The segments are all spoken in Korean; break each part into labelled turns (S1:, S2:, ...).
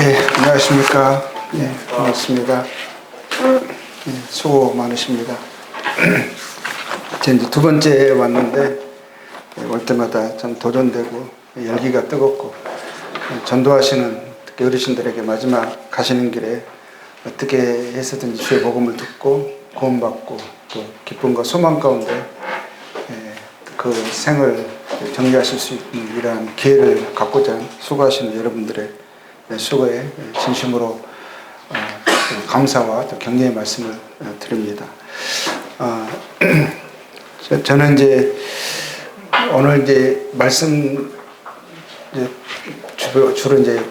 S1: 네, 안녕하십니까. 네, 반갑습니다. 네, 수고 많으십니다. 이제 두 번째 왔는데, 올 때마다 참 도전되고, 열기가 뜨겁고, 전도하시는 특히 어르신들에게 마지막 가시는 길에 어떻게 해서든지 주의 복음을 듣고, 구원받고, 또 기쁨과 소망 가운데 그 생을 정리하실 수 있는 이러한 기회를 갖고자 수고하시는 여러분들의 수고에 진심으로 감사와 또 격려의 말씀을 드립니다. 저는 이제 오늘 이제 말씀 주로 이제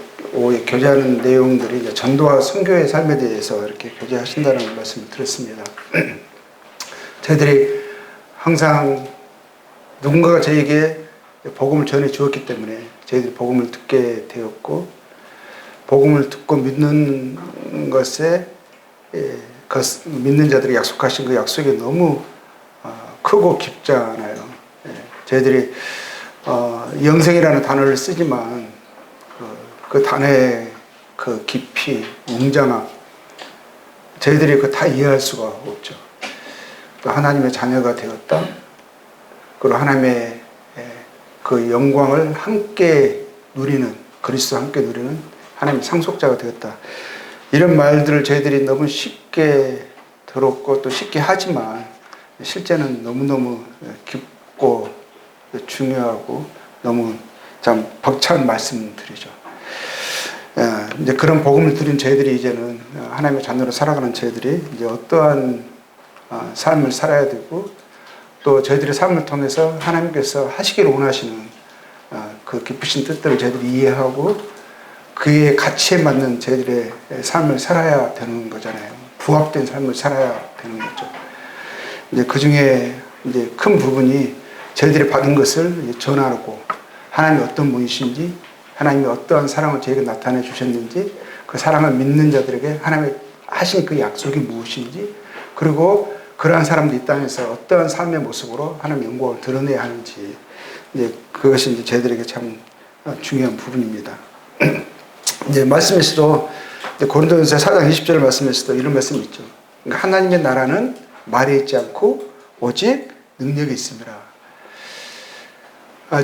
S1: 교제하는 내용들이 이제 전도와 선교의 삶에 대해서 이렇게 교제하신다는 말씀을 들었습니다. 저희들이 항상 누군가가 저에게 복음을 전해 주었기 때문에 저희들이 복음을 듣게 되었고, 복음을 듣고 믿는 것에 믿는 자들이 약속하신 그 약속이 너무 크고 깊잖아요. 저희들이 영생이라는 단어를 쓰지만 그 단어의 그 깊이, 웅장함, 저희들이 그 다 이해할 수가 없죠. 또 하나님의 자녀가 되었다. 그리고 하나님의 그 영광을 함께 누리는, 그리스도와 함께 누리는 하나님의 상속자가 되었다. 이런 말들을 저희들이 너무 쉽게 들었고 또 쉽게 하지만 실제는 너무너무 깊고 중요하고 너무 참 벅찬 말씀들이죠. 이제 그런 복음을 들은 저희들이 이제는 하나님의 자녀로 살아가는 저희들이 이제 어떠한 삶을 살아야 되고, 또 저희들의 삶을 통해서 하나님께서 하시기를 원하시는 그 깊으신 뜻들을 저희들이 이해하고 그의 가치에 맞는 저희들의 삶을 살아야 되는 거잖아요. 부합된 삶을 살아야 되는 거죠. 이제 그 중에 이제 큰 부분이 저희들이 받은 것을 전하고, 하나님이 어떤 분이신지, 하나님이 어떠한 사랑을 저에게 나타내 주셨는지, 그 사랑을 믿는 자들에게 하나님이 하신 그 약속이 무엇인지, 그리고 그러한 사람들이 이 땅에서 어떠한 삶의 모습으로 하나님의 영광을 드러내야 하는지, 이제 그것이 이제 저희들에게 참 중요한 부분입니다. 이제 말씀에서도, 고린도전서 4장 20절 말씀에서도 이런 말씀이 있죠. 그러니까 하나님의 나라는 말에 있지 않고 오직 능력이 있습니다.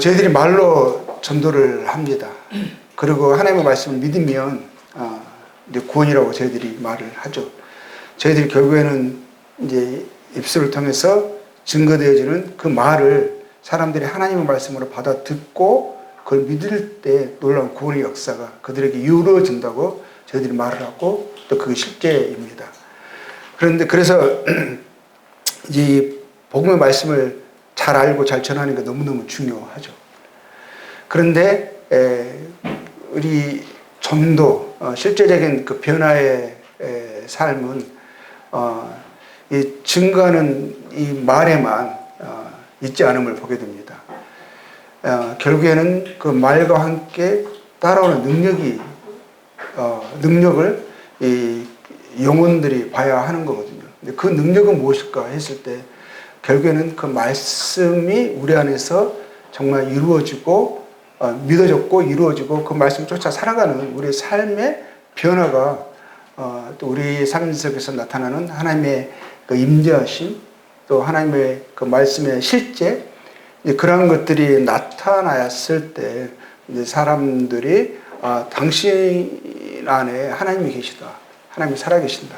S1: 저희들이 말로 전도를 합니다. 그리고 하나님의 말씀을 믿으면 이제 구원이라고 저희들이 말을 하죠. 저희들이 결국에는 이제 입술을 통해서 증거되어지는 그 말을 사람들이 하나님의 말씀으로 받아 듣고 그걸 믿을 때 놀라운 구원의 역사가 그들에게 이루어진다고 저희들이 말을 하고, 또 그게 실제입니다. 그런데 그래서 이 복음의 말씀을 잘 알고 잘 전하는 게 너무너무 중요하죠. 그런데 우리 전도, 실제적인 그 변화의 삶은 이 증거하는 이 말에만 있지 않음을 보게 됩니다. 결국에는 그 말과 함께 따라오는 능력을 이 영혼들이 봐야 하는 거거든요. 근데 그 능력은 무엇일까 했을 때 결국에는 그 말씀이 우리 안에서 정말 이루어지고 믿어졌고 이루어지고 그 말씀 쫓아 살아가는 우리의 삶의 변화가 또 우리 삶 속에서 나타나는 하나님의 그 임재하심, 또 하나님의 그 말씀의 실제, 그러한 것들이 나타났을 때 이제 사람들이 당신 안에 하나님이 계시다, 하나님이 살아계신다,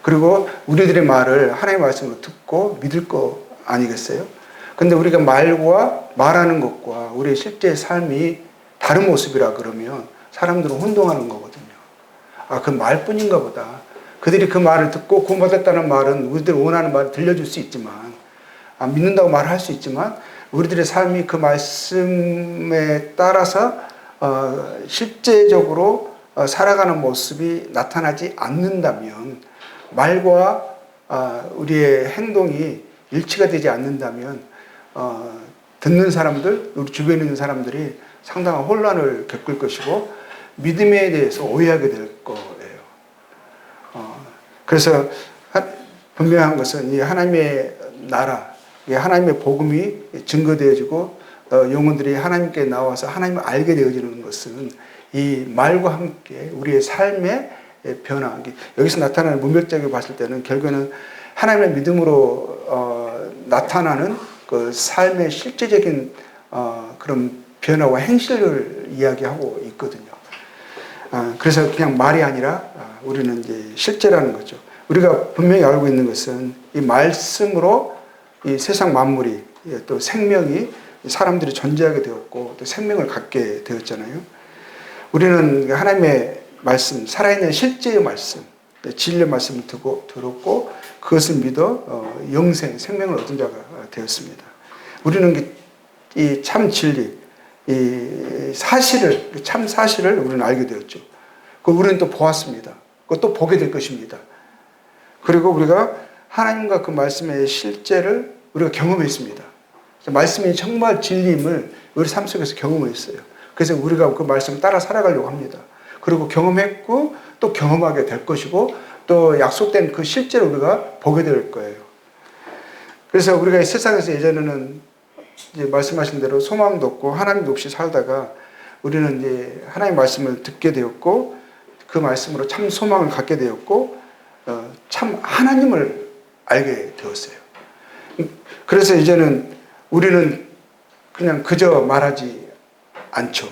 S1: 그리고 우리들의 말을 하나님의 말씀으로 듣고 믿을 거 아니겠어요? 근데 우리가 말과 말하는 것과 우리의 실제 삶이 다른 모습이라 그러면 사람들은 혼동하는 거거든요. 그 말뿐인가 보다. 그들이 그 말을 듣고 구원받았다는 말은 우리들이 원하는 말을 들려줄 수 있지만, 믿는다고 말할 수 있지만, 우리들의 삶이 그 말씀에 따라서 실제적으로 살아가는 모습이 나타나지 않는다면, 말과 우리의 행동이 일치가 되지 않는다면 듣는 사람들, 우리 주변에 있는 사람들이 상당한 혼란을 겪을 것이고 믿음에 대해서 오해하게 될 거예요. 그래서 분명한 것은 이 하나님의 나라, 하나님의 복음이 증거되어지고 영혼들이 하나님께 나와서 하나님을 알게 되어지는 것은 이 말과 함께 우리의 삶의 변화, 여기서 나타나는 문맥적으로 봤을 때는 결국에는 하나님의 믿음으로 나타나는 그 삶의 실제적인 그런 변화와 행실을 이야기하고 있거든요. 그래서 그냥 말이 아니라 우리는 이제 실제라는 거죠. 우리가 분명히 알고 있는 것은 이 말씀으로 이 세상 만물이 또 생명이 사람들이 존재하게 되었고 또 생명을 갖게 되었잖아요. 우리는 하나님의 말씀, 살아있는 실제의 말씀, 진리의 말씀을 들었고 그것을 믿어 영생, 생명을 얻은 자가 되었습니다. 우리는 이 참 진리, 이 사실을, 참 사실을 우리는 알게 되었죠. 우리는 또 보았습니다. 또 보게 될 것입니다. 그리고 우리가 하나님과 그 말씀의 실제를 우리가 경험했습니다. 말씀이 정말 진리임을 우리 삶 속에서 경험했어요. 그래서 우리가 그 말씀을 따라 살아가려고 합니다. 그리고 경험했고 또 경험하게 될 것이고 또 약속된 그 실제를 우리가 보게 될 거예요. 그래서 우리가 이 세상에서 예전에는 이제 말씀하신 대로 소망도 없고 하나님도 없이 살다가 우리는 이제 하나님의 말씀을 듣게 되었고 그 말씀으로 참 소망을 갖게 되었고 참 하나님을 알게 되었어요. 그래서 이제는 우리는 그냥 그저 말하지 않죠.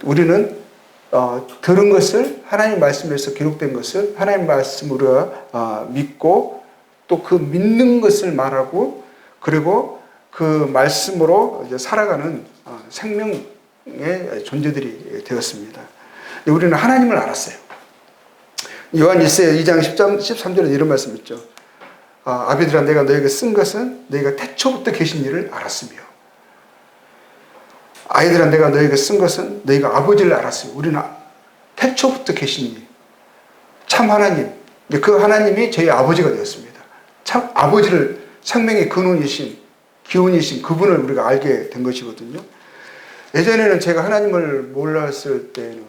S1: 우리는 들은 것을 하나님 말씀에서 기록된 것을 하나님 말씀으로 믿고 또 그 믿는 것을 말하고 그리고 그 말씀으로 이제 살아가는 생명의 존재들이 되었습니다. 우리는 하나님을 알았어요. 요한 1세 2장 13절에 이런 말씀 있죠. 아비들아 내가 너에게 쓴 것은 너희가 태초부터 계신 이를 알았으며 아이들아 내가 너에게 쓴 것은 너희가 아버지를 알았으며 우리는 태초부터 계신 이 참 하나님, 그 하나님이 저희 아버지가 되었습니다. 참 아버지를 생명의 근원이신 기원이신 그분을 우리가 알게 된 것이거든요. 예전에는 제가 하나님을 몰랐을 때는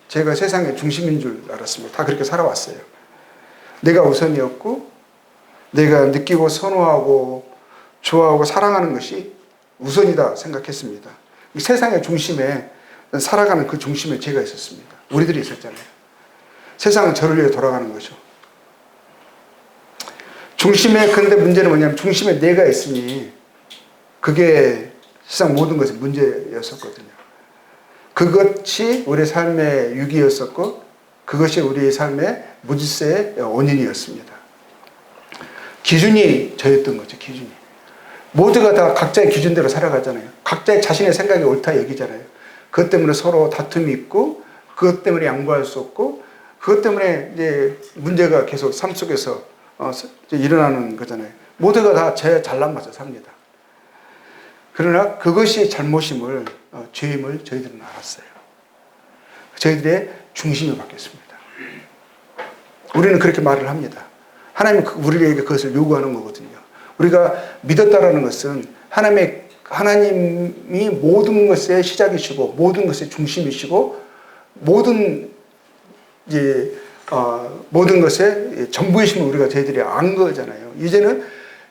S1: 제가 세상의 중심인 줄 알았습니다. 다 그렇게 살아왔어요. 내가 우선이었고 내가 느끼고 선호하고 좋아하고 사랑하는 것이 우선이다 생각했습니다. 세상의 중심에 살아가는 그 중심에 제가 있었습니다. 우리들이 있었잖아요. 세상은 저를 위해 돌아가는 거죠. 중심에 근데 문제는 뭐냐면 중심에 내가 있으니 그게 세상 모든 것의 문제였었거든요. 그것이 우리의 삶의 유기였었고 그것이 우리의 삶의 무질서의 원인이었습니다. 기준이 저였던 거죠. 기준이. 모두가 다 각자의 기준대로 살아가잖아요. 각자의 자신의 생각이 옳다 여기잖아요. 그것 때문에 서로 다툼이 있고 그것 때문에 양보할 수 없고 그것 때문에 이제 문제가 계속 삶 속에서 일어나는 거잖아요. 모두가 다 제 잘난 맞아 삽니다. 그러나 그것이 잘못임을 죄임을 저희들은 알았어요. 저희들의 중심이 바뀌었습니다. 우리는 그렇게 말을 합니다. 하나님은 우리에게 그것을 요구하는 거거든요. 우리가 믿었다라는 것은 하나님이 모든 것의 시작이시고 모든 것의 중심이시고 모든 것의 전부이심을 우리가 저희들이 안 거잖아요.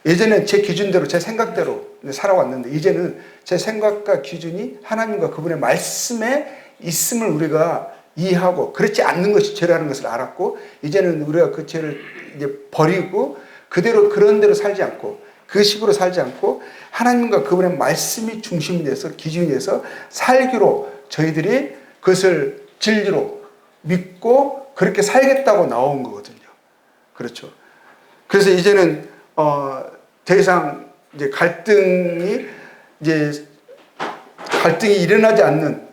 S1: 예전엔 제 기준대로 제 생각대로 살아왔는데 이제는 제 생각과 기준이 하나님과 그분의 말씀에 있음을 우리가 이해하고 그렇지 않는 것이 죄라는 것을 알았고 이제는 우리가 그 죄를 이제 버리고 그대로 그런 대로 살지 않고 그 식으로 살지 않고 하나님과 그분의 말씀이 중심이 돼서 기준이 돼서 살기로 저희들이 그것을 진리로 믿고 그렇게 살겠다고 나온 거거든요. 그렇죠. 그래서 이제는 더 이상 이제 갈등이 일어나지 않는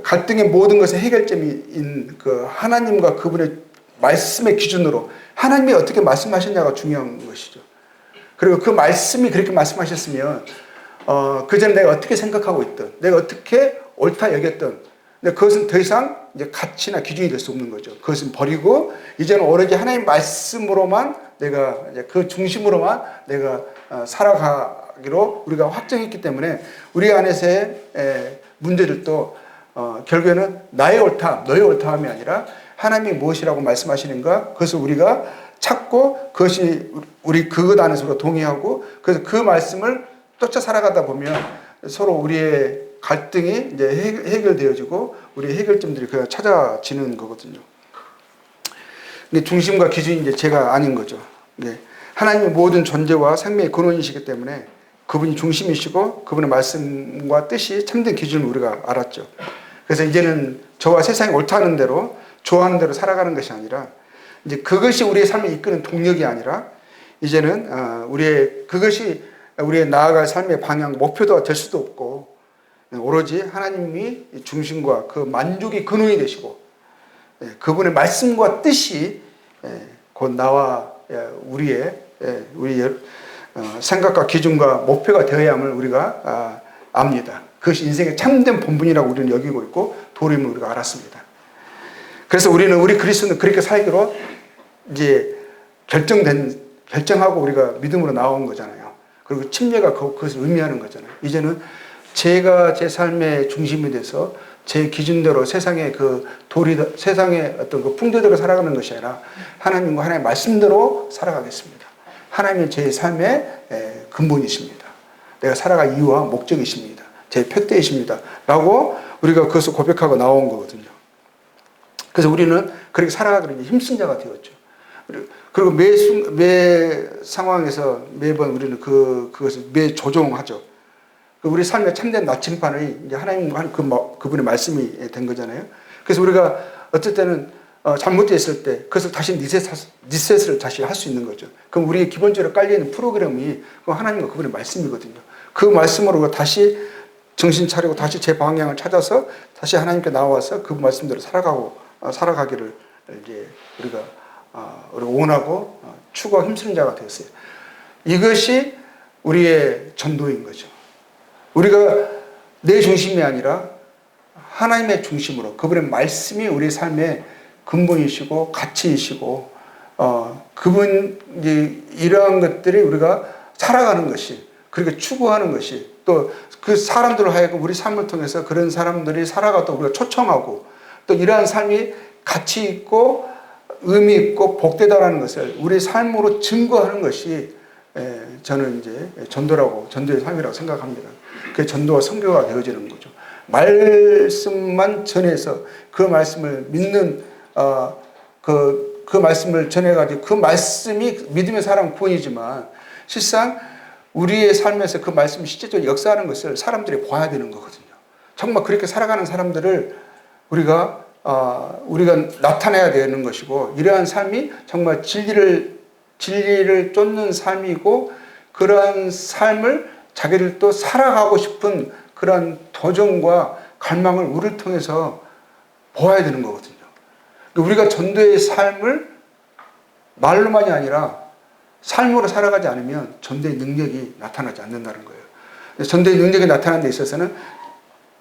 S1: 갈등의 모든 것의 해결점인 그 하나님과 그분의 말씀의 기준으로 하나님이 어떻게 말씀하셨냐가 중요한 것이죠. 그리고 그 말씀이 그렇게 말씀하셨으면 그 전에 내가 어떻게 생각하고 있든 내가 어떻게 옳다 여겼든 근데 그것은 더 이상 이제 가치나 기준이 될 수 없는 거죠. 그것은 버리고 이제는 오로지 하나님 말씀으로만 내가 이제 그 중심으로만 내가 살아가기로 우리가 확정했기 때문에 우리 안에서의 문제들도 결국에는 나의 옳다, 너의 옳다함이 아니라 하나님이 무엇이라고 말씀하시는가 그것을 우리가 찾고 그것이 우리 그것 안에서 동의하고 그래서 그 말씀을 쫓아 살아가다 보면 서로 우리의 갈등이 이제 해결되어지고 우리 해결점들이 그냥 찾아지는 거거든요. 근데 중심과 기준이 이제 제가 아닌 거죠. 네. 하나님의 모든 존재와 생명의 근원이시기 때문에 그분이 중심이시고 그분의 말씀과 뜻이 참된 기준을 우리가 알았죠. 그래서 이제는 저와 세상이 옳다는 대로 좋아하는 대로 살아가는 것이 아니라 이제 그것이 우리의 삶을 이끄는 동력이 아니라 이제는 그것이 우리의 나아갈 삶의 방향, 목표도 될 수도 없고 오로지 하나님이 중심과 그 만족이 근원이 되시고 그분의 말씀과 뜻이 곧 나와 우리의 생각과 기준과 목표가 되어야 함을 우리가 압니다. 그것이 인생의 참된 본분이라고 우리는 여기고 있고 도림을 우리가 알았습니다. 그래서 우리 그리스도는 그렇게 살기로 이제 결정하고 우리가 믿음으로 나온 거잖아요. 그리고 침례가 그것을 의미하는 거잖아요. 이제는 제가 제 삶의 중심이 돼서 제 기준대로 세상의 세상의 어떤 그 풍조대로 살아가는 것이 아니라 하나님과 하나님의 말씀대로 살아가겠습니다. 하나님은 제 삶의 근본이십니다. 내가 살아갈 이유와 목적이십니다. 제 표대이십니다. 라고 우리가 그것을 고백하고 나온 거거든요. 그래서 우리는 그렇게 살아가기로 힘쓴 자가 되었죠. 그리고 매 상황에서 매번 우리는 그것을 조종하죠. 우리 삶의 참된 나침반이 이제 하나님과 그분의 말씀이 된 거잖아요. 그래서 우리가 어떨 때는 잘못됐을 때 그것을 다시 리셋을 다시 할 수 있는 거죠. 그럼 우리의 기본적으로 깔려있는 프로그램이 하나님과 그분의 말씀이거든요. 그 말씀으로 다시 정신 차리고 다시 제 방향을 찾아서 다시 하나님께 나와서 그 말씀대로 살아가기를 이제 우리가 원하고 추구하고 힘쓰는 자가 되었어요. 이것이 우리의 전도인 거죠. 우리가 내 중심이 아니라 하나님의 중심으로 그분의 말씀이 우리의 삶의 근본이시고 가치이시고 그분 이러한 것들이 우리가 살아가는 것이 그렇게 추구하는 것이 또 그 사람들을 하여금 우리 삶을 통해서 그런 사람들이 살아가도록 우리가 초청하고 또 이러한 삶이 가치 있고 의미 있고 복되다라는 것을 우리 삶으로 증거하는 것이 저는 이제 전도의 삶이라고 생각합니다. 그게 전도와 선교가 되어지는 거죠. 말씀만 전해서 그 말씀을 믿는 그 말씀을 전해가지고 그 말씀이 믿음의 사람 구원이지만 실상 우리의 삶에서 그 말씀이 실제적으로 역사하는 것을 사람들이 봐야 되는 거거든요. 정말 그렇게 살아가는 사람들을 우리가 나타내야 되는 것이고 이러한 삶이 정말 진리를 쫓는 삶이고 그러한 삶을 자기를 또 살아가고 싶은 그러한 도전과 갈망을 우리를 통해서 보아야 되는 거거든요. 우리가 전도의 삶을 말로만이 아니라 삶으로 살아가지 않으면 전도의 능력이 나타나지 않는다는 거예요. 전도의 능력이 나타나는 데 있어서는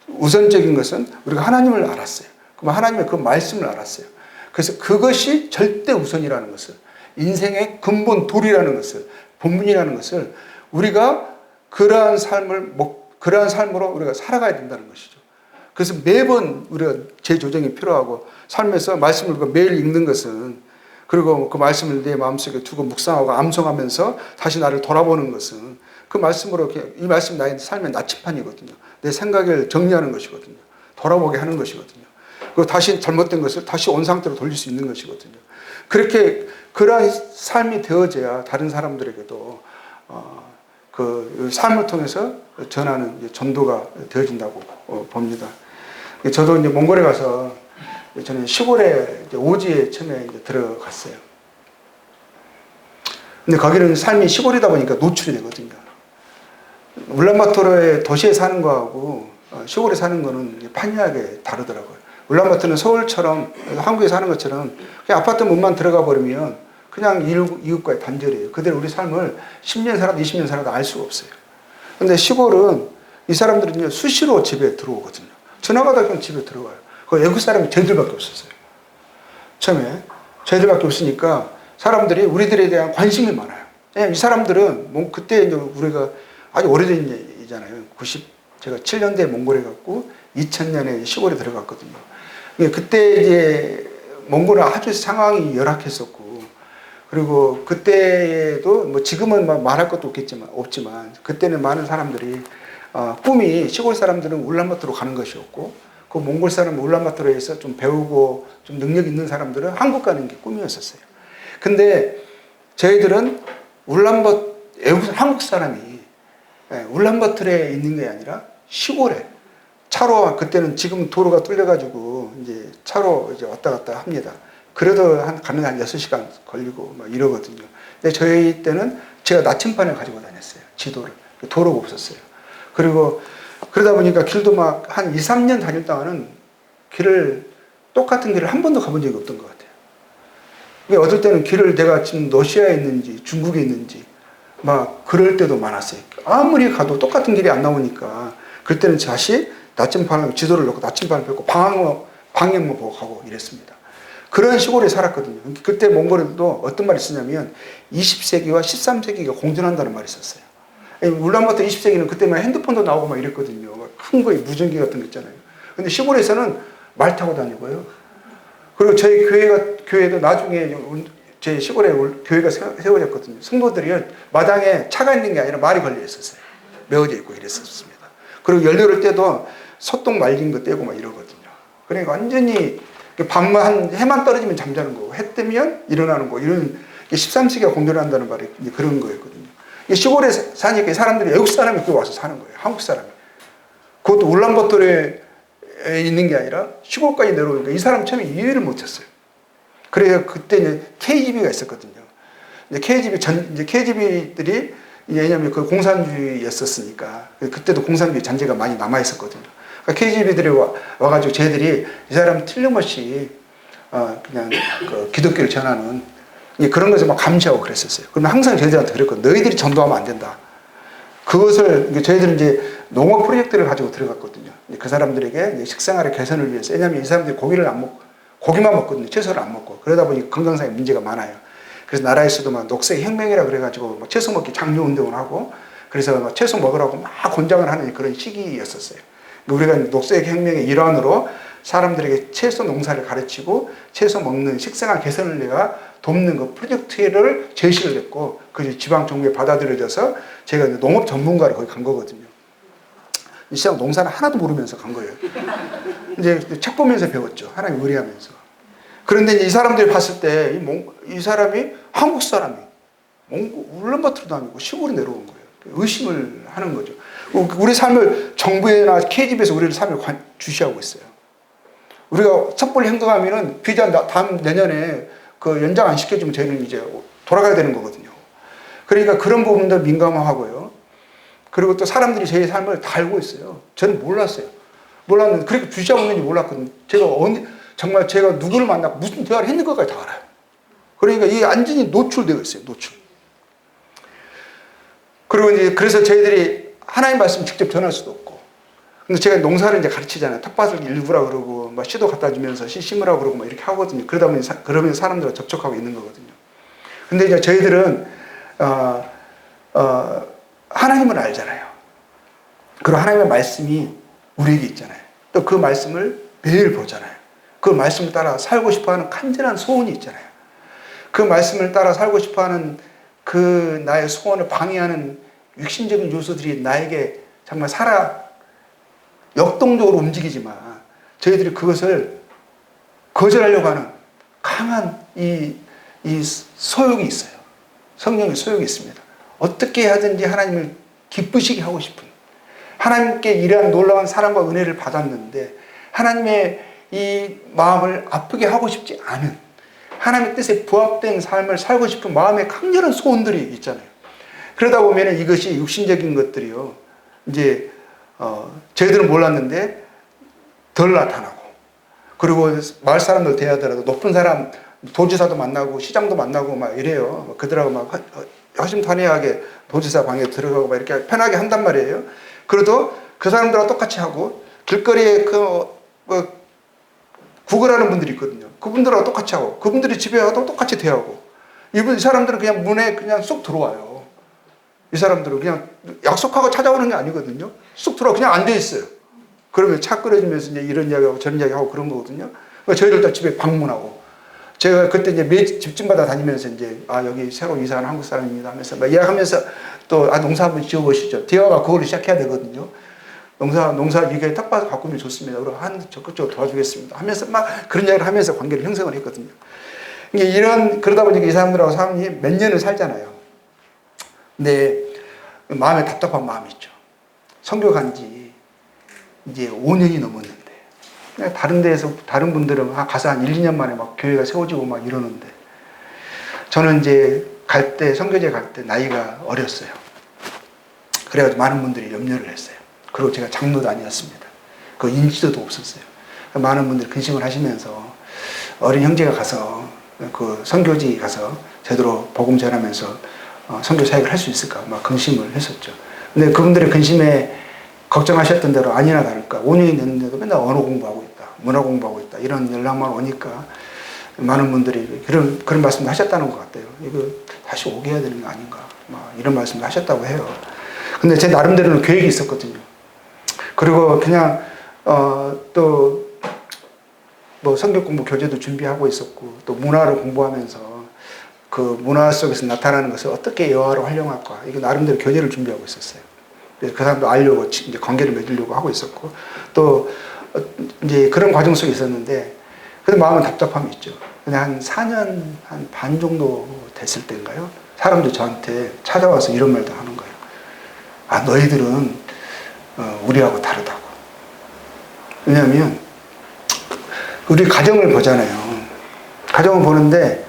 S1: 우선적인 것은 우리가 하나님을 알았어요. 그럼 하나님의 그 말씀을 알았어요. 그래서 그것이 절대 우선이라는 것을 인생의 근본 도리라는 것을 본분이라는 것을 우리가 그러한 삶으로 우리가 살아가야 된다는 것이죠. 그래서 매번 우리가 재조정이 필요하고 삶에서 말씀을 매일 읽는 것은 그리고 그 말씀을 내 마음속에 두고 묵상하고 암송하면서 다시 나를 돌아보는 것은 그 말씀으로 이 말씀이 나의 삶의 나침판이거든요. 내 생각을 정리하는 것이거든요. 돌아보게 하는 것이거든요. 그리고 다시 잘못된 것을 다시 원상태로 돌릴 수 있는 것이거든요. 그렇게 그러한 삶이 되어져야 다른 사람들에게도 그 삶을 통해서 전하는 전도가 되어진다고 봅니다. 저도 이제 몽골에 가서 저는 시골에 오지에 처음에 들어갔어요. 근데 거기는 삶이 시골이다 보니까 노출이 되거든요. 울란바토르의 도시에 사는 거하고 시골에 사는 거는 판이하게 다르더라고요. 울란바토르는 서울처럼 한국에 사는 것처럼 그냥 아파트 문만 들어가 버리면 그냥 이웃과의 단절이에요. 그대로 우리 삶을 10년 살아도 20년 살아도 알 수가 없어요. 근데 시골은 이 사람들은 수시로 집에 들어오거든요. 지나가다 그냥 집에 들어와요. 그 외국 사람이 저희들밖에 없었어요. 처음에 저희들밖에 없으니까 사람들이 우리들에 대한 관심이 많아요. 왜냐면 이 사람들은 그때 이제 우리가 아주 오래된 얘기잖아요. 제가 7년대에 몽골에 갔고 2000년에 시골에 들어갔거든요. 그때 이제 몽골은 아주 상황이 열악했었고 그리고 그때도 지금은 말할 것도 없지만 그때는 많은 사람들이 꿈이 시골 사람들은 울란바토르로 가는 것이었고, 그 몽골 사람은 울란바토르에서 좀 배우고 좀 능력 있는 사람들은 한국 가는 게 꿈이었었어요. 근데 저희들은 한국 사람이 울란바토르에 있는 게 아니라 시골에 차로, 그때는 지금 도로가 뚫려가지고 이제 차로 이제 왔다 갔다 합니다. 그래도 가는 한 6시간 걸리고 막 이러거든요. 근데 저희 때는 제가 나침반을 가지고 다녔어요. 지도를. 도로가 없었어요. 그리고 그러다 보니까 길도 막 한 2, 3년 다닐 동안은 똑같은 길을 한 번도 가본 적이 없던 것 같아요. 어떨 때는 길을 내가 지금 러시아에 있는지 중국에 있는지 막 그럴 때도 많았어요. 아무리 가도 똑같은 길이 안 나오니까 그때는 다시 지도를 놓고 나침반을 펴고 방향만 보고 가고 이랬습니다. 그런 시골에 살았거든요. 그때 몽골에도 어떤 말이 쓰냐면 20세기와 13세기가 공존한다는 말이 있었어요. 울란바토르 20세기는 그때만 핸드폰도 나오고 막 이랬거든요. 큰 거에 무전기 같은 거 있잖아요. 근데 시골에서는 말 타고 다니고요. 그리고 저희 교회도 나중에 제 시골에 교회가 세워졌거든요. 성도들이 마당에 차가 있는 게 아니라 말이 걸려 있었어요. 메어져 있고 이랬었습니다. 그리고 연료를 떼도 소똥 말린 거 떼고 막 이러거든요. 그러니까 완전히 밤만 해만 떨어지면 잠자는 거고 해 뜨면 일어나는 거, 이런 13세기가 공존한다는 말이 그런 거였거든요. 시골에 사니까 사람들이 외국 사람이 거기 와서 사는 거예요. 한국 사람이. 그것도 울란바토르에 있는 게 아니라 시골까지 내려오니까 이 사람 처음에 이해를 못했어요. 그래서 그때 KGB가 있었거든요. KGB들이 왜냐하면 그 공산주의였었으니까 그때도 공산주의 잔재가 많이 남아 있었거든요. 그러니까 KGB들이 와가지고 쟤들이 이 사람 틀림없이 그냥 그 기독교를 전하는 그런 것을 막 감시하고 그랬었어요. 그러면 항상 저희들한테 그랬거든요. 너희들이 전도하면 안 된다. 그것을 저희들은 이제 농업 프로젝트를 가지고 들어갔거든요. 그 사람들에게 식생활의 개선을 위해서. 왜냐하면 이 사람들이 고기만 먹거든요. 채소를 안 먹고. 그러다 보니 건강상의 문제가 많아요. 그래서 나라에서도 막 녹색 혁명이라 그래가지고 막 채소 먹기 장려 운동을 하고, 그래서 막 채소 먹으라고 막 권장을 하는 그런 시기였었어요. 우리가 녹색 혁명의 일환으로 사람들에게 채소 농사를 가르치고 채소 먹는 식생활 개선을 내가 돕는 그 프로젝트를 제시를 했고, 그 지방 정부에 받아들여져서 제가 농업 전문가로 거기 간 거거든요. 시장 농사는 하나도 모르면서 간 거예요. 이제 책 보면서 배웠죠. 하나님 의뢰하면서. 그런데 이 사람들이 봤을 때 이 사람이 한국 사람이 울란바토르도 아니고 시골에 내려온 거예요. 의심을 하는 거죠. 우리 삶을 정부나 KGB에서 우리를 삶을 주시하고 있어요. 우리가 섣불리 행동하면은 비자 다음 내년에 그 연장 안 시켜주면 저희는 이제 돌아가야 되는 거거든요. 그러니까 그런 부분도 민감하고요. 그리고 또 사람들이 제 삶을 다 알고 있어요. 저는 몰랐어요. 몰랐는데 그렇게 주시하고 있는지 몰랐거든요. 정말 제가 누구를 만나고 무슨 대화를 했는 것까지 다 알아요. 그러니까 이게 완전히 노출되어 있어요. 노출. 그리고 이제 그래서 저희들이 하나님 말씀 직접 전할 수도 없고. 근데 제가 농사를 이제 가르치잖아요. 텃밭을 일구라 그러고, 막 씨도 갖다 주면서 씨 심으라 그러고 막 이렇게 하거든요. 그러다 보니 그러면 사람들과 접촉하고 있는 거거든요. 근데 이제 저희들은, 하나님을 알잖아요. 그리고 하나님의 말씀이 우리에게 있잖아요. 또 그 말씀을 매일 보잖아요. 그 말씀을 따라 살고 싶어 하는 간절한 소원이 있잖아요. 그 말씀을 따라 살고 싶어 하는 그 나의 소원을 방해하는 육신적인 요소들이 나에게 정말 역동적으로 움직이지만 저희들이 그것을 거절하려고 하는 강한 이 소욕이 있어요. 성령의 소욕이 있습니다. 어떻게 하든지 하나님을 기쁘시게 하고 싶은, 하나님께 이러한 놀라운 사랑과 은혜를 받았는데 하나님의 이 마음을 아프게 하고 싶지 않은, 하나님의 뜻에 부합된 삶을 살고 싶은 마음의 강렬한 소원들이 있잖아요. 그러다 보면 이것이 육신적인 것들이요, 이제 저희들은 몰랐는데 덜 나타나고, 그리고 마을 사람들 대하더라도 높은 사람, 도지사도 만나고 시장도 만나고 막 이래요. 그들하고 막 허심탄회하게 도지사 방에 들어가고 막 이렇게 편하게 한단 말이에요. 그래도 그 사람들하고 똑같이 하고, 길거리에 구걸하는 분들이 있거든요. 그분들하고 똑같이 하고, 그분들이 집에 와도 똑같이 대하고, 이 사람들은 그냥 문에 그냥 쑥 들어와요. 이 사람들은 그냥 약속하고 찾아오는 게 아니거든요. 쑥 들어와 그냥 앉아 있어요. 그러면 차 끓여주면서 이제 이런 이야기하고 저런 이야기하고 그런 거거든요. 저희들도 집에 방문하고, 제가 그때 이제 매일 집집마다 다니면서 이제 여기 새로 이사한 한국 사람입니다 하면서 막 이야기하면서 또 농사 한번 지어보시죠. 대화가 그걸로 시작해야 되거든요. 농사 이게 딱 봐서 바꾸면 좋습니다. 그리고 적극적으로 도와주겠습니다. 하면서 막 그런 이야기를 하면서 관계를 형성을 했거든요. 그러다 보니까 이 사람들하고 사람이 몇 년을 살잖아요. 근데 마음에 답답한 마음이 있죠. 선교 간지 이제 5년이 넘었는데, 다른 데에서, 다른 분들은 가서 한 1, 2년 만에 막 교회가 세워지고 막 이러는데, 저는 이제 선교제 갈 때 나이가 어렸어요. 그래가지고 많은 분들이 염려를 했어요. 그리고 제가 장로도 아니었습니다. 그 인지도도 없었어요. 많은 분들이 근심을 하시면서 어린 형제가 가서 그 선교지 가서 제대로 복음 전하면서 선교 사역을 할 수 있을까 막 근심을 했었죠. 근데 그분들의 근심에 걱정하셨던 대로 아니나 다를까 5년이 됐는데도 맨날 언어 공부하고 있다, 문화 공부하고 있다 이런 연락만 오니까 많은 분들이 그런 말씀도 하셨다는 것 같아요. 이거 다시 오게 해야 되는 거 아닌가 막 이런 말씀도 하셨다고 해요. 근데 제 나름대로는 계획이 있었거든요. 그리고 그냥 또 뭐 성경 공부 교재도 준비하고 있었고, 또 문화를 공부하면서 그 문화 속에서 나타나는 것을 어떻게 여화로 활용할까, 이거 나름대로 교재를 준비하고 있었어요. 그래서 그 사람도 알려고 이제 관계를 맺으려고 하고 있었고, 또 이제 그런 과정 속에 있었는데, 그래도 마음은 답답함이 있죠. 근데 한 4년 한 반 정도 됐을 때인가요? 사람들이 저한테 찾아와서 이런 말도 하는 거예요. 아, 너희들은 우리하고 다르다고. 왜냐하면 우리 가정을 보잖아요. 가정을 보는데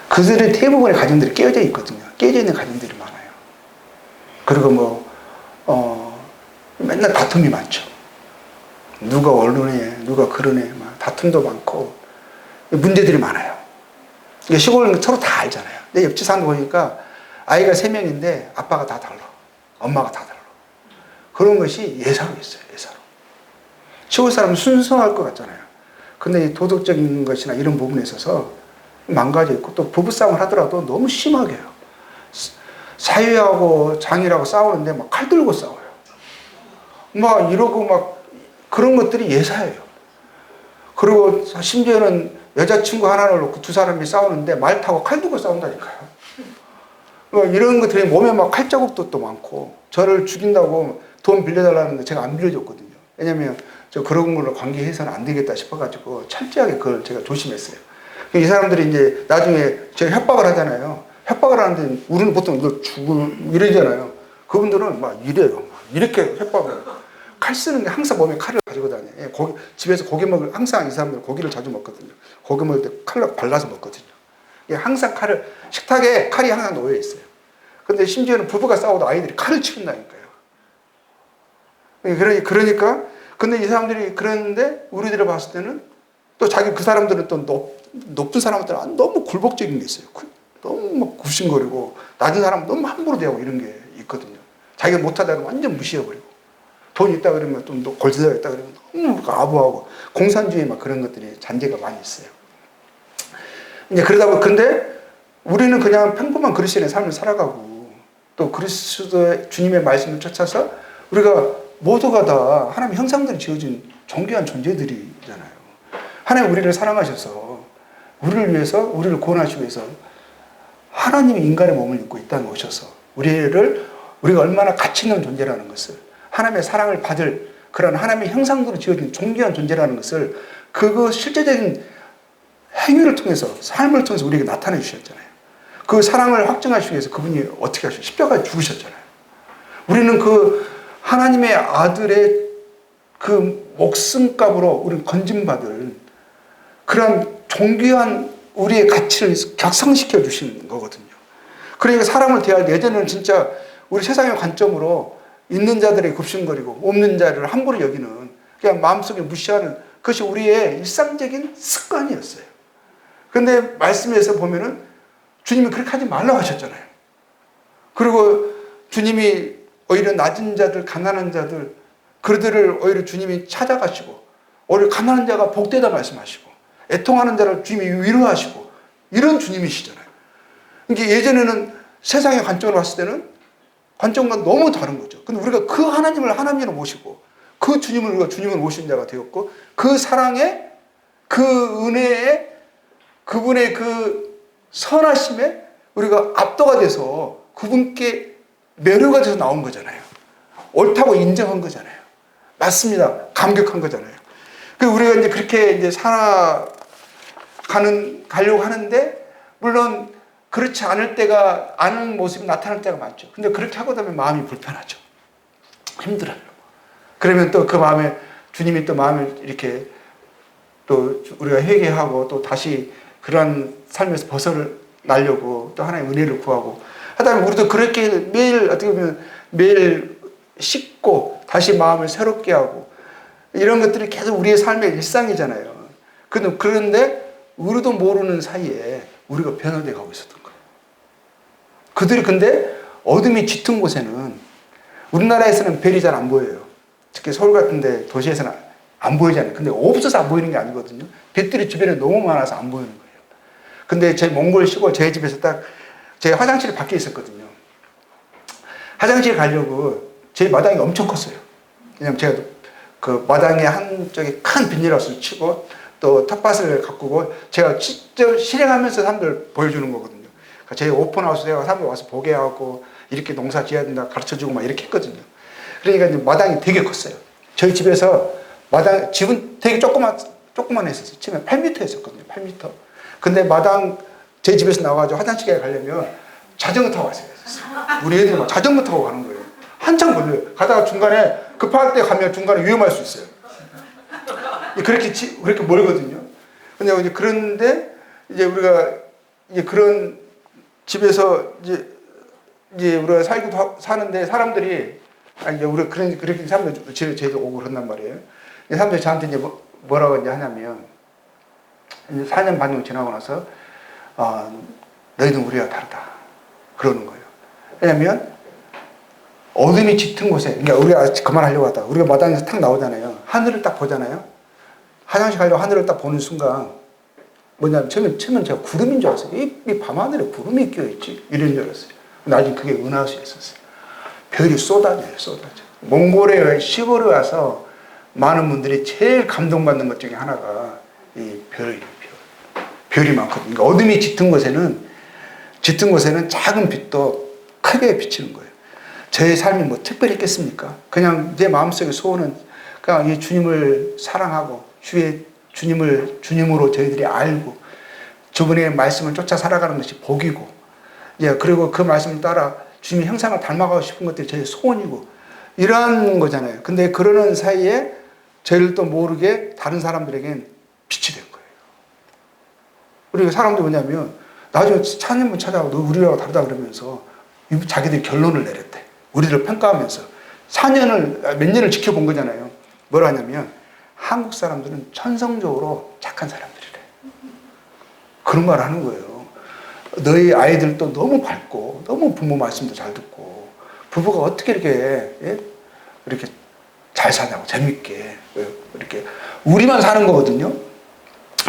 S1: 그들의 대부분의 가정들이 깨어져 있거든요. 깨어져 있는 가정들이 많아요. 그리고 맨날 다툼이 많죠. 누가 언론에, 누가 그러네, 막 다툼도 많고 문제들이 많아요. 시골은 서로 다 알잖아요. 내 옆집 사는 거 보니까 아이가 3명인데 아빠가 다 달라. 엄마가 다 달라. 그런 것이 예사로 있어요. 예사로. 시골 사람은 순수할 것 같잖아요. 근데 이 도덕적인 것이나 이런 부분에 있어서 망가져 있고, 또 부부싸움을 하더라도 너무 심하게 해요. 사위하고 장이라고 싸우는데 막 칼 들고 싸워요. 막 이러고 막 그런 것들이 예사예요. 그리고 심지어는 여자친구 하나를 놓고 두 사람이 싸우는데 말 타고 칼 들고 싸운다니까요. 이런 것들이 몸에 막 칼자국도 또 많고, 저를 죽인다고 돈 빌려달라는데 제가 안 빌려줬거든요. 왜냐면 저 그런 걸로 관계해서는 안 되겠다 싶어가지고 철저하게 그걸 제가 조심했어요. 이 사람들이 이제 나중에 제가 협박을 하잖아요. 협박을 하는데 우리는 보통 이거 이러잖아요. 그분들은 막 이래요. 막 이렇게 협박을. 칼 쓰는 게 항상 몸에 칼을 가지고 다녀요. 집에서 고기 먹을, 항상 이 사람들은 고기를 자주 먹거든요. 고기 먹을 때 칼로 발라서 먹거든요. 식탁에 칼이 항상 놓여 있어요. 근데 심지어는 부부가 싸워도 아이들이 칼을 치운다니까요. 그러니까 근데 이 사람들이 그러는데 우리들이 봤을 때는 또 그 사람들은 또 높은 사람들은 너무 굴복적인 게 있어요. 너무 막 굽신거리고, 낮은 사람은 너무 함부로 대하고 이런 게 있거든요. 자기가 못하다가 완전 무시해버리고, 돈 있다 그러면 또 골세가 있다 그러면 너무 아부하고, 공산주의 막 그런 것들이 잔재가 많이 있어요. 이제 근데 우리는 그냥 평범한 그리스도인의 삶을 살아가고, 또 그리스도의 주님의 말씀을 쫓아서 우리가 모두가 다 하나님의 형상대로 지어진 존귀한 존재들이잖아요. 하나님 우리를 사랑하셔서 우리를 위해서, 우리를 구원하시기 위해서 하나님이 인간의 몸을 입고 이 땅에 오셔서 우리가 얼마나 가치 있는 존재라는 것을, 하나님의 사랑을 받을 그런 하나님의 형상대로 지어진 존귀한 존재라는 것을, 그거 실제적인 행위를 통해서, 삶을 통해서 우리에게 나타내 주셨잖아요. 그 사랑을 확증하시기 위해서 그분이 어떻게 하셨어요? 십자가에 죽으셨잖아요. 우리는 그 하나님의 아들의 그 목숨값으로 우리는 건진받을 그런 존귀한 우리의 가치를 격상시켜 주시는 거거든요. 그러니까 사람을 대할 때, 예전에는 진짜 우리 세상의 관점으로 있는 자들이 굽신거리고 없는 자를 함부로 여기는, 그냥 마음속에 무시하는 그것이 우리의 일상적인 습관이었어요. 근데 말씀에서 보면은 주님이 그렇게 하지 말라고 하셨잖아요. 그리고 주님이 오히려 낮은 자들, 가난한 자들, 그들을 오히려 주님이 찾아가시고, 오히려 가난한 자가 복되다 말씀하시고, 애통하는 자를 주님이 위로하시고, 이런 주님이시잖아요. 이게 예전에는 세상의 관점으로 봤을 때는 관점과 너무 다른 거죠. 근데 우리가 그 하나님을 하나님으로 모시고, 그 주님을 우리가 주님을 모신 자가 되었고, 그 사랑에, 그 은혜에, 그분의 그 선하심에 우리가 압도가 돼서 그분께 매료가 돼서 나온 거잖아요. 옳다고 인정한 거잖아요. 맞습니다. 감격한 거잖아요. 그 우리가 이제 그렇게 이제 가려고 하는데, 물론 그렇지 않을 때가, 않은 모습이 나타날 때가 많죠. 근데 그렇게 하고 나면 마음이 불편하죠. 힘들어요. 그러면 또 그 마음에, 주님이 또 마음을 이렇게 또 우리가 회개하고 또 다시 그러한 삶에서 벗어나려고 또 하나님의 은혜를 구하고 하다 보면 우리도 그렇게 매일 어떻게 보면 매일 씻고 다시 마음을 새롭게 하고 이런 것들이 계속 우리의 삶의 일상이잖아요. 그런데 우리도 모르는 사이에 우리가 변화되어 가고 있었던 거예요. 그들이 근데 어둠이 짙은 곳에는, 우리나라에서는 별이 잘 안 보여요. 특히 서울 같은 데 도시에서는 안 보이잖아요. 근데 없어서 안 보이는 게 아니거든요. 빛들이 주변에 너무 많아서 안 보이는 거예요. 근데 제 몽골 시골 제 집에서 딱 제 화장실이 밖에 있었거든요. 화장실 가려고 제 마당이 엄청 컸어요. 왜냐면 제가 그 마당에 한쪽에 큰 비닐하우스를 치고 또 텃밭을 가꾸고 제가 직접 실행하면서 사람들 보여주는 거거든요. 그러니까 제 오픈하우스 내가 사람들 와서 보게 하고 이렇게 농사 지어야 된다 가르쳐주고 막 이렇게 했거든요. 그러니까 이제 마당이 되게 컸어요. 저희 집에서 집은 되게 조그만 했었어요. 처음에 8m 했었거든요. 8m. 근데 제 집에서 나와가지고 화장실에 가려면 자전거 타고 갔어요. 우리 애들이 막 자전거 타고 가는 거예요. 한참 걸려요. 가다가 중간에 급할 때 가면 중간에 위험할 수 있어요. 그렇게 멀거든요. 근데 이제 그런데 이제 우리가 이제 그런 집에서 이제 우리가 사는데 사람들이 이제 우리가 그렇게 사람들 저희도 오고 그런단 말이에요. 사람들이 저한테 이제 뭐라고 이제 하냐면 이제 4년 반 정도 지나고 나서 너희는 우리와 다르다 그러는 거예요. 왜냐면 어둠이 짙은 곳에, 그러니까 우리가 그만하려고 하다가 우리가 마당에서 탁 나오잖아요. 하늘을 딱 보잖아요. 화장실 가려고 하늘을 딱 보는 순간 뭐냐면 처음엔 제가 구름인 줄 알았어요. 이 밤하늘에 구름이 껴있지 이런 줄 알았어요. 나중에 그게 은하수였었어요. 별이 쏟아져요. 몽골에 시골에 와서 많은 분들이 제일 감동받는 것 중에 하나가 이 별이에요. 별이 많거든요. 그러니까 어둠이 짙은 곳에는 작은 빛도 크게 비치는 거예요. 저의 삶이 뭐 특별했겠습니까? 그냥 내 마음속의 소원은 그냥 이 주님을 사랑하고 주님으로 저희들이 알고 저분의 말씀을 쫓아 살아가는 것이 복이고, 그리고 그 말씀을 따라 주님의 형상을 닮아가고 싶은 것들이 저의 소원이고 이러한 거잖아요. 근데 그러는 사이에 저희를 또 모르게 다른 사람들에겐 빛이 된 거예요. 우리가 사람들이 뭐냐면 나중에 차님분 찾아오고 너 우리랑 다르다 그러면서 자기들이 결론을 내렸대. 우리들을 평가하면서 몇 년을 지켜본 거잖아요. 뭐라 하냐면 한국 사람들은 천성적으로 착한 사람들이래. 그런 말을 하는 거예요. 너희 아이들도 너무 밝고 너무 부모 말씀도 잘 듣고 부부가 어떻게 이렇게 잘 사냐고 재밌게 이렇게 우리만 사는 거거든요.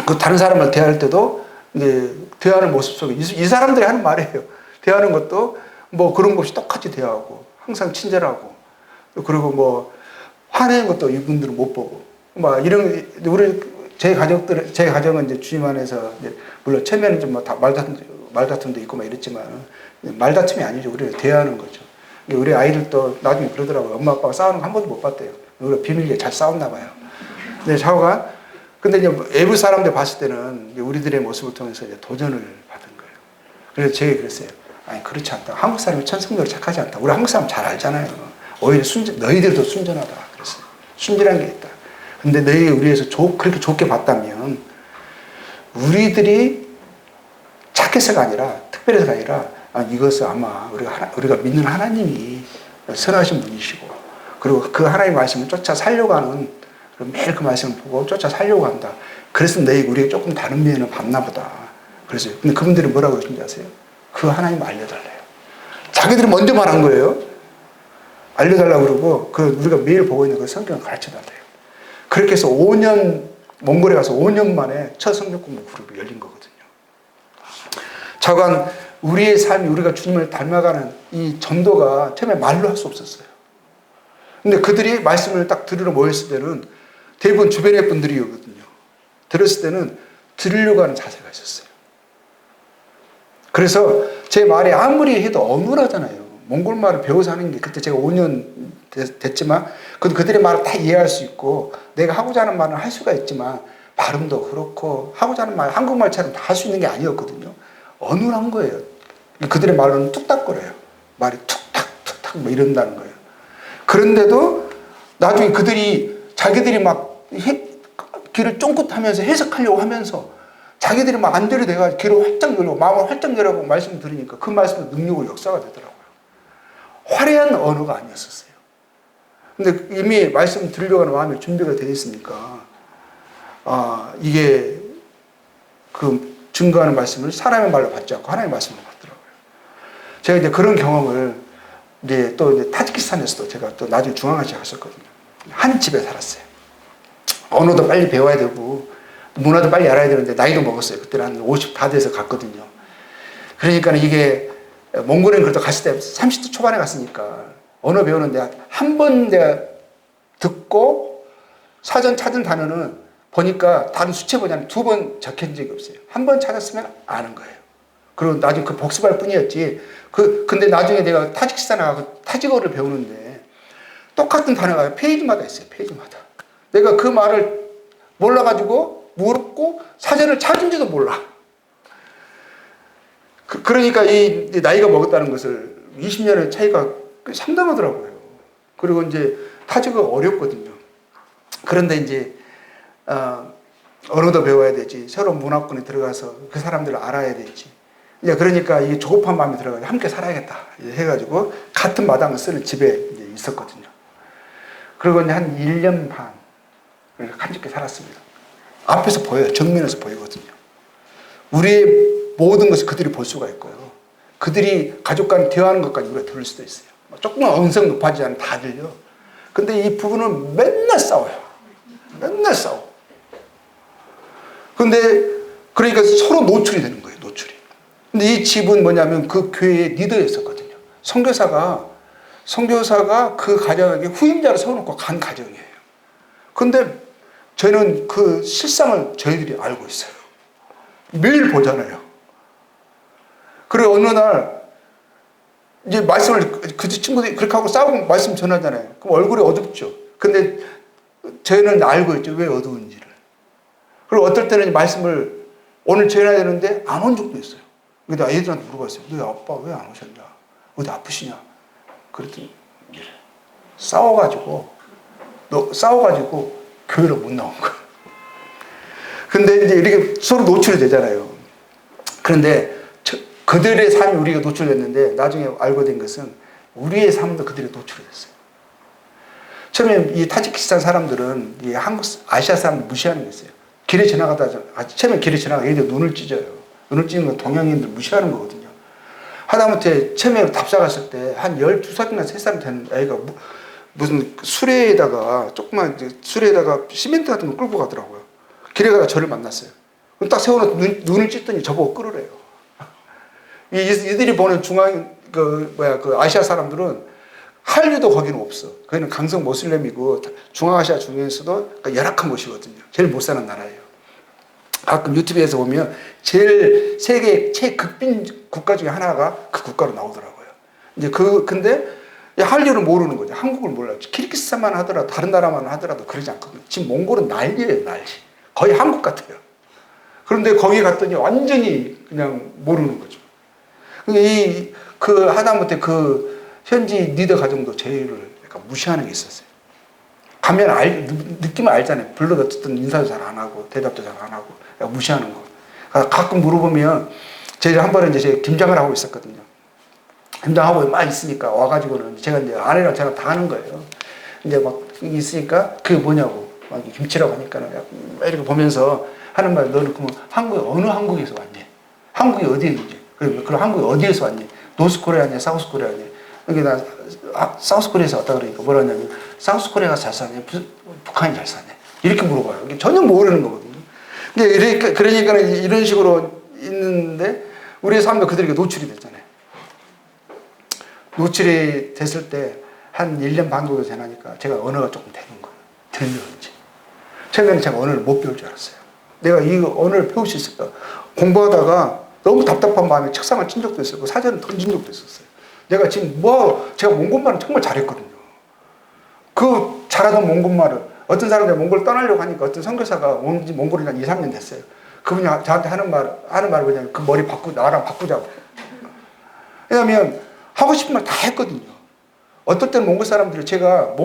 S1: 그 다른 사람을 대할 때도 이제 대하는 모습 속에 이 사람들이 하는 말이에요. 대하는 것도 뭐 그런 것 없이 똑같이 대하고 항상 친절하고 그리고 뭐 화내는 것도 이분들은 못 보고 막 이런 제 가정은 이제 주님 안에서 이제 물론 처음에는 좀 뭐 말다툼도 있고 막 이랬지만 말다툼이 아니죠. 우리가 대하는 거죠. 우리 아이들도 나중에 그러더라고요. 엄마 아빠가 싸우는 거 한 번도 못 봤대요. 우리가 비밀리에 잘 싸웠나 봐요. 근데 이제 외부 사람들 봤을 때는 우리들의 모습을 통해서 이제 도전을 받은 거예요. 그래서 제가 그랬어요. 아니 그렇지 않다. 한국 사람이 천성적으로 착하지 않다. 우리 한국 사람 잘 알잖아요. 오히려 너희들도 순전하다. 그랬어요. 순진한 게 있다. 근데 너희 우리에서 그렇게 좋게 봤다면 우리들이 착해서가 아니라 특별해서가 아니라 이것은 아마 우리가 믿는 하나님이 선하신 분이시고 그리고 그 하나님의 말씀을 쫓아 살려고 하는 매일 그 말씀을 보고 쫓아 살려고 한다. 그래서 우리가 조금 다른 면을 봤나 보다. 그랬어요. 근데 그분들이 뭐라고 그러신지 아세요? 그 하나님 알려달래요. 자기들이 먼저 말한 거예요. 알려달라고 그러고 우리가 매일 보고 있는 그 성경을 가르쳐달래요. 그렇게 해서 몽골에 가서 5년 만에 첫 성경 공부 그룹이 열린 거거든요. 자관 우리의 삶이 우리가 주님을 닮아가는 이 전도가 처음에 말로 할 수 없었어요. 근데 그들이 말씀을 딱 들으러 모였을 때는 대부분 주변의 분들이거든요. 들었을 때는 들으려고 하는 자세가 있었어요. 그래서 제 말이 아무리 해도 어눌하잖아요. 몽골 말을 배워서 하는 게 그때 제가 5년 됐지만 그들의 말을 다 이해할 수 있고 내가 하고자 하는 말은 할 수가 있지만 발음도 그렇고 하고자 하는 말 한국말처럼 다 할 수 있는 게 아니었거든요. 어눌한 거예요. 그들의 말로는 뚝딱거려요. 말이 툭탁 뭐 이런다는 거예요. 그런데도 나중에 그들이 자기들이 막 귀를 쫑긋하면서 해석하려고 하면서 자기들이 막 안대로 내가 귀를 활짝 열고 마음을 활짝 열라고 말씀을 들으니까 그 말씀은 능력으로 역사가 되더라고요. 화려한 언어가 아니었었어요. 근데 이미 말씀 드리려고 하는 마음이 준비가 되어 있으니까 이게 그 증거하는 말씀을 사람의 말로 받지 않고 하나님의 말씀으로 받더라고요. 제가 이제 그런 경험을 이제 타지키스탄에서도 제가 또 나중에 중앙아시아 갔었거든요. 한 집에 살았어요. 언어도 빨리 배워야 되고 문화도 빨리 알아야 되는데 나이도 먹었어요. 그때는 한 50 다 돼서 갔거든요. 그러니까 이게 몽골에는 그래도 갔을 때 30대 초반에 갔으니까 언어 배우는데 한 번 내가 듣고 사전 찾은 단어는 보니까 다른 수채 보자면 2번 적힌 적이 없어요. 한 번 찾았으면 아는 거예요. 그리고 나중에 그 복습할 뿐이었지. 근데 나중에 내가 타지키스탄에 가서 타지어를 배우는데 똑같은 단어가 페이지마다 있어요. 페이지마다. 내가 그 말을 몰라가지고 물었고 사전을 찾은지도 몰라. 그러니까 이 나이가 먹었다는 것을 20년의 차이가 상당하더라고요. 그리고 이제 타지가 어렵거든요. 그런데 이제 언어도 배워야 되지. 새로운 문화권에 들어가서 그 사람들을 알아야 되지. 이제 그러니까 이 조급한 마음이 들어가지고 함께 살아야겠다 해가지고 같은 마당을 쓰는 집에 이제 있었거든요. 그리고 이제 한 1년 반 함께 살았습니다. 앞에서 보여요. 정면에서 보이거든요. 우리의 모든 것을 그들이 볼 수가 있고요. 그들이 가족과 대화하는 것까지 우리가 들을 수도 있어요. 조금만 언성 높아지지 않으면 다 들려. 근데 이 부부는 맨날 싸워요. 맨날 싸워. 근데 그러니까 서로 노출이 되는 거예요. 노출이. 근데 이 집은 뭐냐면 그 교회의 리더였었거든요. 선교사가 그 가정에게 후임자를 세워놓고 간 가정이에요. 근데 저희는 그 실상을 저희들이 알고 있어요. 매일 보잖아요. 그리고 어느 날 이제 말씀을 그 친구들이 그렇게 하고 싸우고 말씀 전하잖아요. 그럼 얼굴이 어둡죠. 근데 저희는 알고 있죠. 왜 어두운지를. 그리고 어떨 때는 말씀을 오늘 전해야 되는데 안 온 적도 있어요. 근데 애들한테 물어봤어요. 너희 아빠 왜 안 오셨냐? 어디 아프시냐? 그랬더니 싸워가지고 교회로 못 나온 거예요. 근데 이제 이렇게 서로 노출이 되잖아요. 그런데 그들의 삶이 우리가 노출됐는데 나중에 알고 된 것은 우리의 삶도 그들이 노출이 됐어요. 처음에 이 타지키스탄 사람들은 이 아시아 사람들 무시하는 게 있어요. 길에 지나가다, 처음에 길에 지나가다 얘들 눈을 찢어요. 눈을 찢는 건 동양인들 무시하는 거거든요. 하다못해 처음에 답사 갔을 때 한 12살이나 3살 되는 애가 무슨 수레에다가 조그만 수레에다가 시멘트 같은 거 끌고 가더라고요. 길에 가다가 저를 만났어요. 딱 세워놓고 눈을 찢더니 저보고 끌으래요. 이들이 보는 그 아시아 사람들은 한류도 거기는 없어. 거기는 강성 모슬렘이고 중앙아시아 중에서도 열악한 곳이거든요. 제일 못 사는 나라예요. 가끔 유튜브에서 보면 제일 세계 최극빈 국가 중에 하나가 그 국가로 나오더라고요. 이제 근데 한류를 모르는 거죠. 한국을 몰라요. 키르기스탄만 하더라도 다른 나라만 하더라도 그러지 않거든요. 지금 몽골은 난리예요, 난리. 거의 한국 같아요. 그런데 거기 갔더니 완전히 그냥 모르는 거죠. 하다못해 그 현지 리더 가정도 저희를 약간 무시하는 게 있었어요. 가면 느낌을 알잖아요. 불러도 어쨌든 인사도 잘 안 하고 대답도 잘 안 하고 무시하는 거. 가끔 물어보면 저희 한 번은 이제 김장을 하고 있었거든요. 김장하고 막 있으니까 와가지고는 제가 이제 아내랑 제가 다 하는 거예요. 이제 막 있으니까 그게 뭐냐고 막 김치라고 하니까는 이렇게 보면서 하는 말, 너는 그러면 어느 한국에서 왔니? 한국이 어디에 있는지. 그럼 한국이 어디에서 왔니? 노스코리아냐, 사우스코리아냐? 그러니까 나 사우스코리아에서 왔다 그러니까 뭐라 하냐면 사우스코리아가 잘 사냐, 북한이 잘 사냐? 이렇게 물어봐요. 전혀 모르는 거거든요. 그러니까 이런 식으로 있는데 우리의 삶도 그들에게 노출이 됐잖아요. 노출이 됐을 때 한 1년 반 정도 지나니까 제가 언어가 조금 되는 거예요. 들리는지. 처음에는 제가 언어를 못 배울 줄 알았어요. 내가 이 언어를 배울 수 있을까? 공부하다가 너무 답답한 마음에 책상을 친 적도 있었고 사전을 던진 적도 있었어요. 내가 지금 제가 몽골말은 정말 잘했거든요. 그 잘하던 몽골말을 어떤 사람들이 몽골 떠나려고 하니까 어떤 선교사가 온 지 몽골이 한 2, 3년 됐어요. 그분이 저한테 하는 말이 뭐냐면 그 머리 나랑 바꾸자고. 왜냐면 하고 싶은 말 다 했거든요. 어떨 때는 몽골 사람들이 제가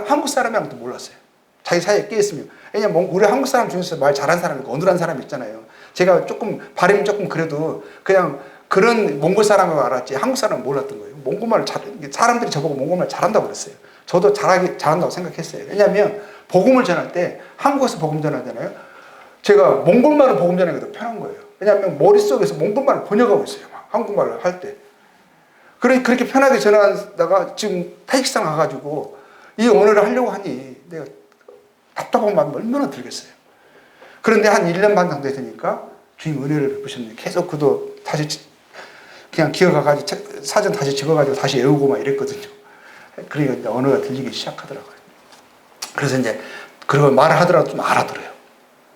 S1: 한국 사람이랑도 몰랐어요. 자기 사이에 끼있으면. 왜냐면 우리 한국 사람 중에서 말 잘하는 사람 있고 어눌한 사람 있잖아요. 제가 발음이 조금 그래도 그냥 그런 몽골 사람을 알았지 한국 사람은 몰랐던 거예요. 사람들이 저보고 몽골말 잘한다고 그랬어요. 저도 잘한다고 생각했어요. 왜냐면 복음을 전할 때 한국에서 복음 전하잖아요. 제가 몽골말을 복음 전하기가 더 편한 거예요. 왜냐하면 머릿속에서 몽골말을 번역하고 있어요. 한국말을 할 때. 그렇게 편하게 전하다가 지금 타직상 가가지고 이 언어를 하려고 하니 내가 답답한 마음이 얼마나 들겠어요. 그런데 한 1년 반 정도 되니까 주님 은혜를 베푸셨는데 계속 그도 다시 그냥 기어가가지고 사전 다시 찍어가지고 다시 외우고 막 이랬거든요. 그러니까 이제 언어가 들리기 시작하더라고요. 그래서 이제 그걸 말을 하더라도 좀 알아들어요.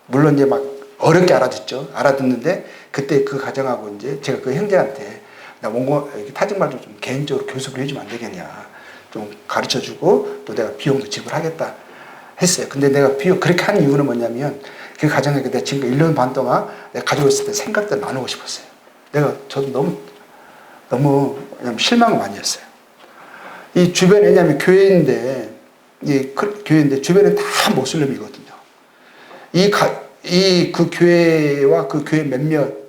S1: 물론 이제 막 어렵게 알아듣죠. 알아듣는데 그때 그 가정하고 이제 제가 그 형제한테 나 몽골 타직말 좀 개인적으로 교습을 해주면 안 되겠냐. 좀 가르쳐주고 또 내가 비용도 지불하겠다 했어요. 근데 내가 그렇게 한 이유는 뭐냐면 그 가정에게 내가 지금 1년 반 동안 내가 가지고 있을 때 생각들 나누고 싶었어요. 저도 너무 실망을 많이 했어요. 이 주변에, 왜냐면 교회인데 주변에 다 모슬림이거든요. 그 교회와 그 교회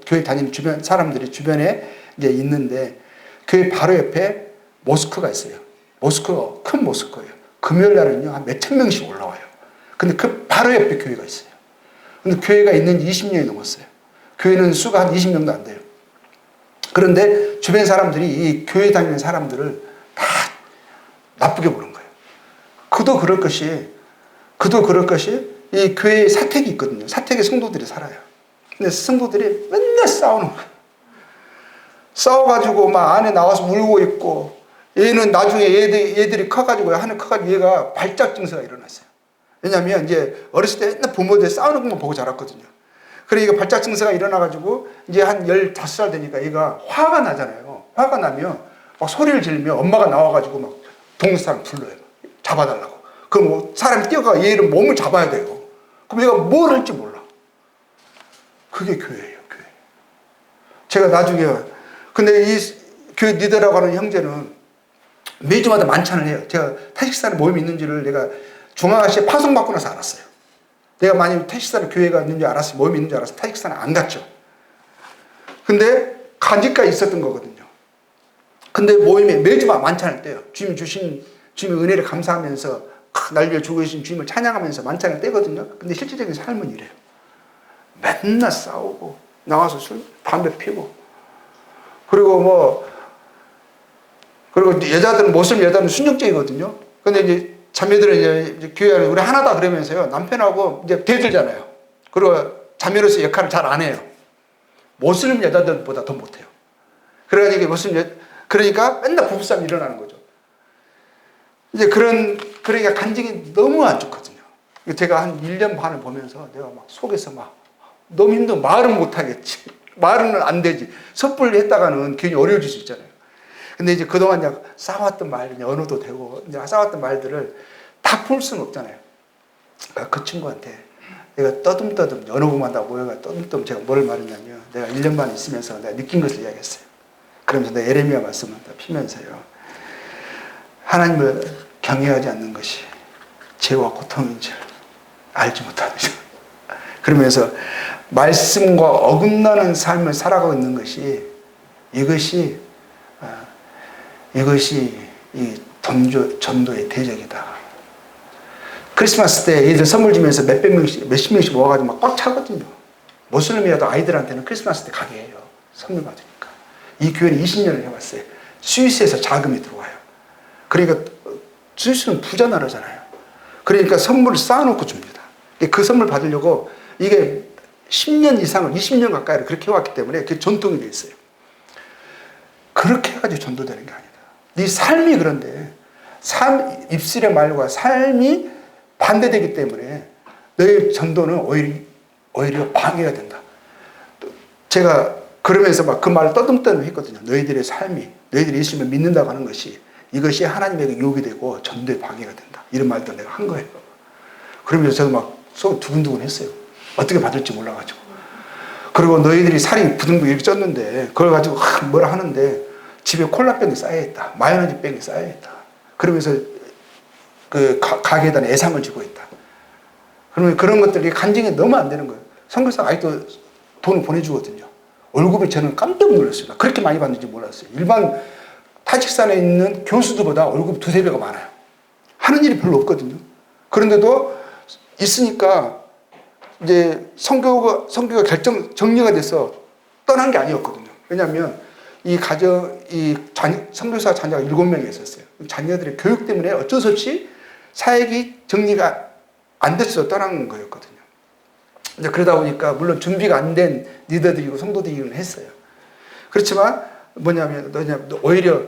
S1: 교회 다니는 주변 사람들이 주변에 이제 있는데, 교회 바로 옆에 모스크가 있어요. 큰 모스크예요. 금요일 날은요, 한 몇천 명씩 올라와요. 근데 그 바로 옆에 교회가 있어요. 근데 교회가 있는 지 20년이 넘었어요. 교회는 수가 한 20명도 안 돼요. 그런데 주변 사람들이 이 교회 다니는 사람들을 다 나쁘게 보는 거예요. 그도 그럴 것이 이 교회에 사택이 있거든요. 사택에 성도들이 살아요. 근데 성도들이 맨날 싸우는 거예요. 싸워가지고 막 안에 나와서 울고 있고, 얘는 나중에 얘들이 커가지고 얘가 발작 증세가 일어났어요. 왜냐면 이제 어렸을 때 맨날 부모들 싸우는 것만 보고 자랐거든요. 그러니까 발작 증세가 일어나가지고 이제 한 15살 되니까 얘가 화가 나잖아요. 화가 나면 막 소리를 지르면 엄마가 나와가지고 막 동네 사람 불러요. 잡아달라고. 그럼 뭐 사람이 뛰어가 얘를 몸을 잡아야 돼요. 그럼 얘가 뭘 할지 몰라. 그게 교회예요, 교회. 제가 나중에, 근데 이 교회 리더라고 하는 형제는 매주마다 만찬을 해요. 제가 타식산에 모임이 있는지를 내가 중앙아시아에 파송받고 나서 알았어요. 내가 만약 타식산에 교회가 있는지 알았어요. 모임이 있는지 알았어요. 타식산에 안 갔죠. 근데 간직까지 있었던 거거든요. 근데 모임에 매주마다 만찬을 떼요. 주님의 은혜를 감사하면서 날 위해 주고 계신 주님을 찬양하면서 만찬을 떼거든요. 근데 실질적인 삶은 이래요. 맨날 싸우고 나와서 담배 피고, 그리고 모슬 여자들은 순종적이거든요. 근데 이제 자매들은 이제 교회 안에 우리 하나다 그러면서요, 남편하고 이제 대들잖아요. 그리고 자매로서 역할을 잘 안 해요. 모슬 여자들보다 더 못해요. 그러니까 맨날 부부싸움이 일어나는 거죠. 이제 그러니까 간증이 너무 안 좋거든요. 제가 한 1년 반을 보면서 내가 막 속에서 너무 힘들어. 말은 못하겠지. 말은 안 되지. 섣불리 했다가는 괜히 어려워질 수 있잖아요. 근데 이제 그동안 이제 싸웠던 말, 언어도 되고, 이제 싸웠던 말들을 다 풀 수는 없잖아요. 그 친구한테 내가 떠듬떠듬, 언어 공부한다고 모여가 떠듬떠듬 제가 뭘 말했냐면, 내가 1년 반 있으면서 내가 느낀 것을 이야기했어요. 그러면서 내가 에레미야 말씀을 다 피면서요, 하나님을 경외하지 않는 것이 죄와 고통인 줄 알지 못하는 줄. 그러면서 말씀과 어긋나는 삶을 살아가고 있는 것이, 이것이 이 전도의 대적이다. 크리스마스 때 애들 선물 주면서 몇십 명씩 모아가지고 막 꽉 차거든요. 모슬림이라도 아이들한테는 크리스마스 때 가게 해요. 선물 받으니까. 이 교회는 20년을 해왔어요. 스위스에서 자금이 들어와요. 그러니까 스위스는 부자 나라잖아요. 그러니까 선물을 쌓아놓고 줍니다. 그 선물 받으려고 이게 10년 이상을, 20년 가까이를 그렇게 해왔기 때문에 그게 전통이 돼 있어요. 그렇게 해가지고 전도되는 게 아니다. 네 삶이 그런데, 입술의 말과 삶이 반대되기 때문에 너의 전도는 오히려 방해가 된다. 제가 그러면서 막 그 말을 떠듬떠듬 했거든요. 너희들의 삶이 너희들이 예수님을 믿는다고 하는 것이 이것이 하나님에게 유혹이 되고 전도에 방해가 된다. 이런 말도 내가 한 거예요. 그러면서 저도 막 속이 두근두근 했어요. 어떻게 받을지 몰라가지고. 그리고 너희들이 살이 부둥부둥 이렇게 쪘는데 그걸 가지고 뭐라 하는데 집에 콜라병이 쌓여있다. 마요네즈 병이 쌓여있다. 그러면서 그 가게에다 애상을 주고 있다. 그러면 그런 것들이 간증이 너무 안 되는 거예요. 선교사가 아직도 돈을 보내주거든요. 월급이 저는 깜짝 놀랐어요. 그렇게 많이 받는지 몰랐어요. 일반 타직산에 있는 교수들보다 월급이 두세 배가 많아요. 하는 일이 별로 없거든요. 그런데도 있으니까 이제 선교가 정리가 돼서 떠난 게 아니었거든요. 왜냐하면 이 선교사 자녀가 7명이 있었어요. 자녀들의 교육 때문에 어쩔 수 없이 사역이 정리가 안 돼서 떠난 거였거든요. 이제 그러다 보니까 물론 준비가 안 된 리더들이고 성도들이긴 했어요. 그렇지만 뭐냐면 오히려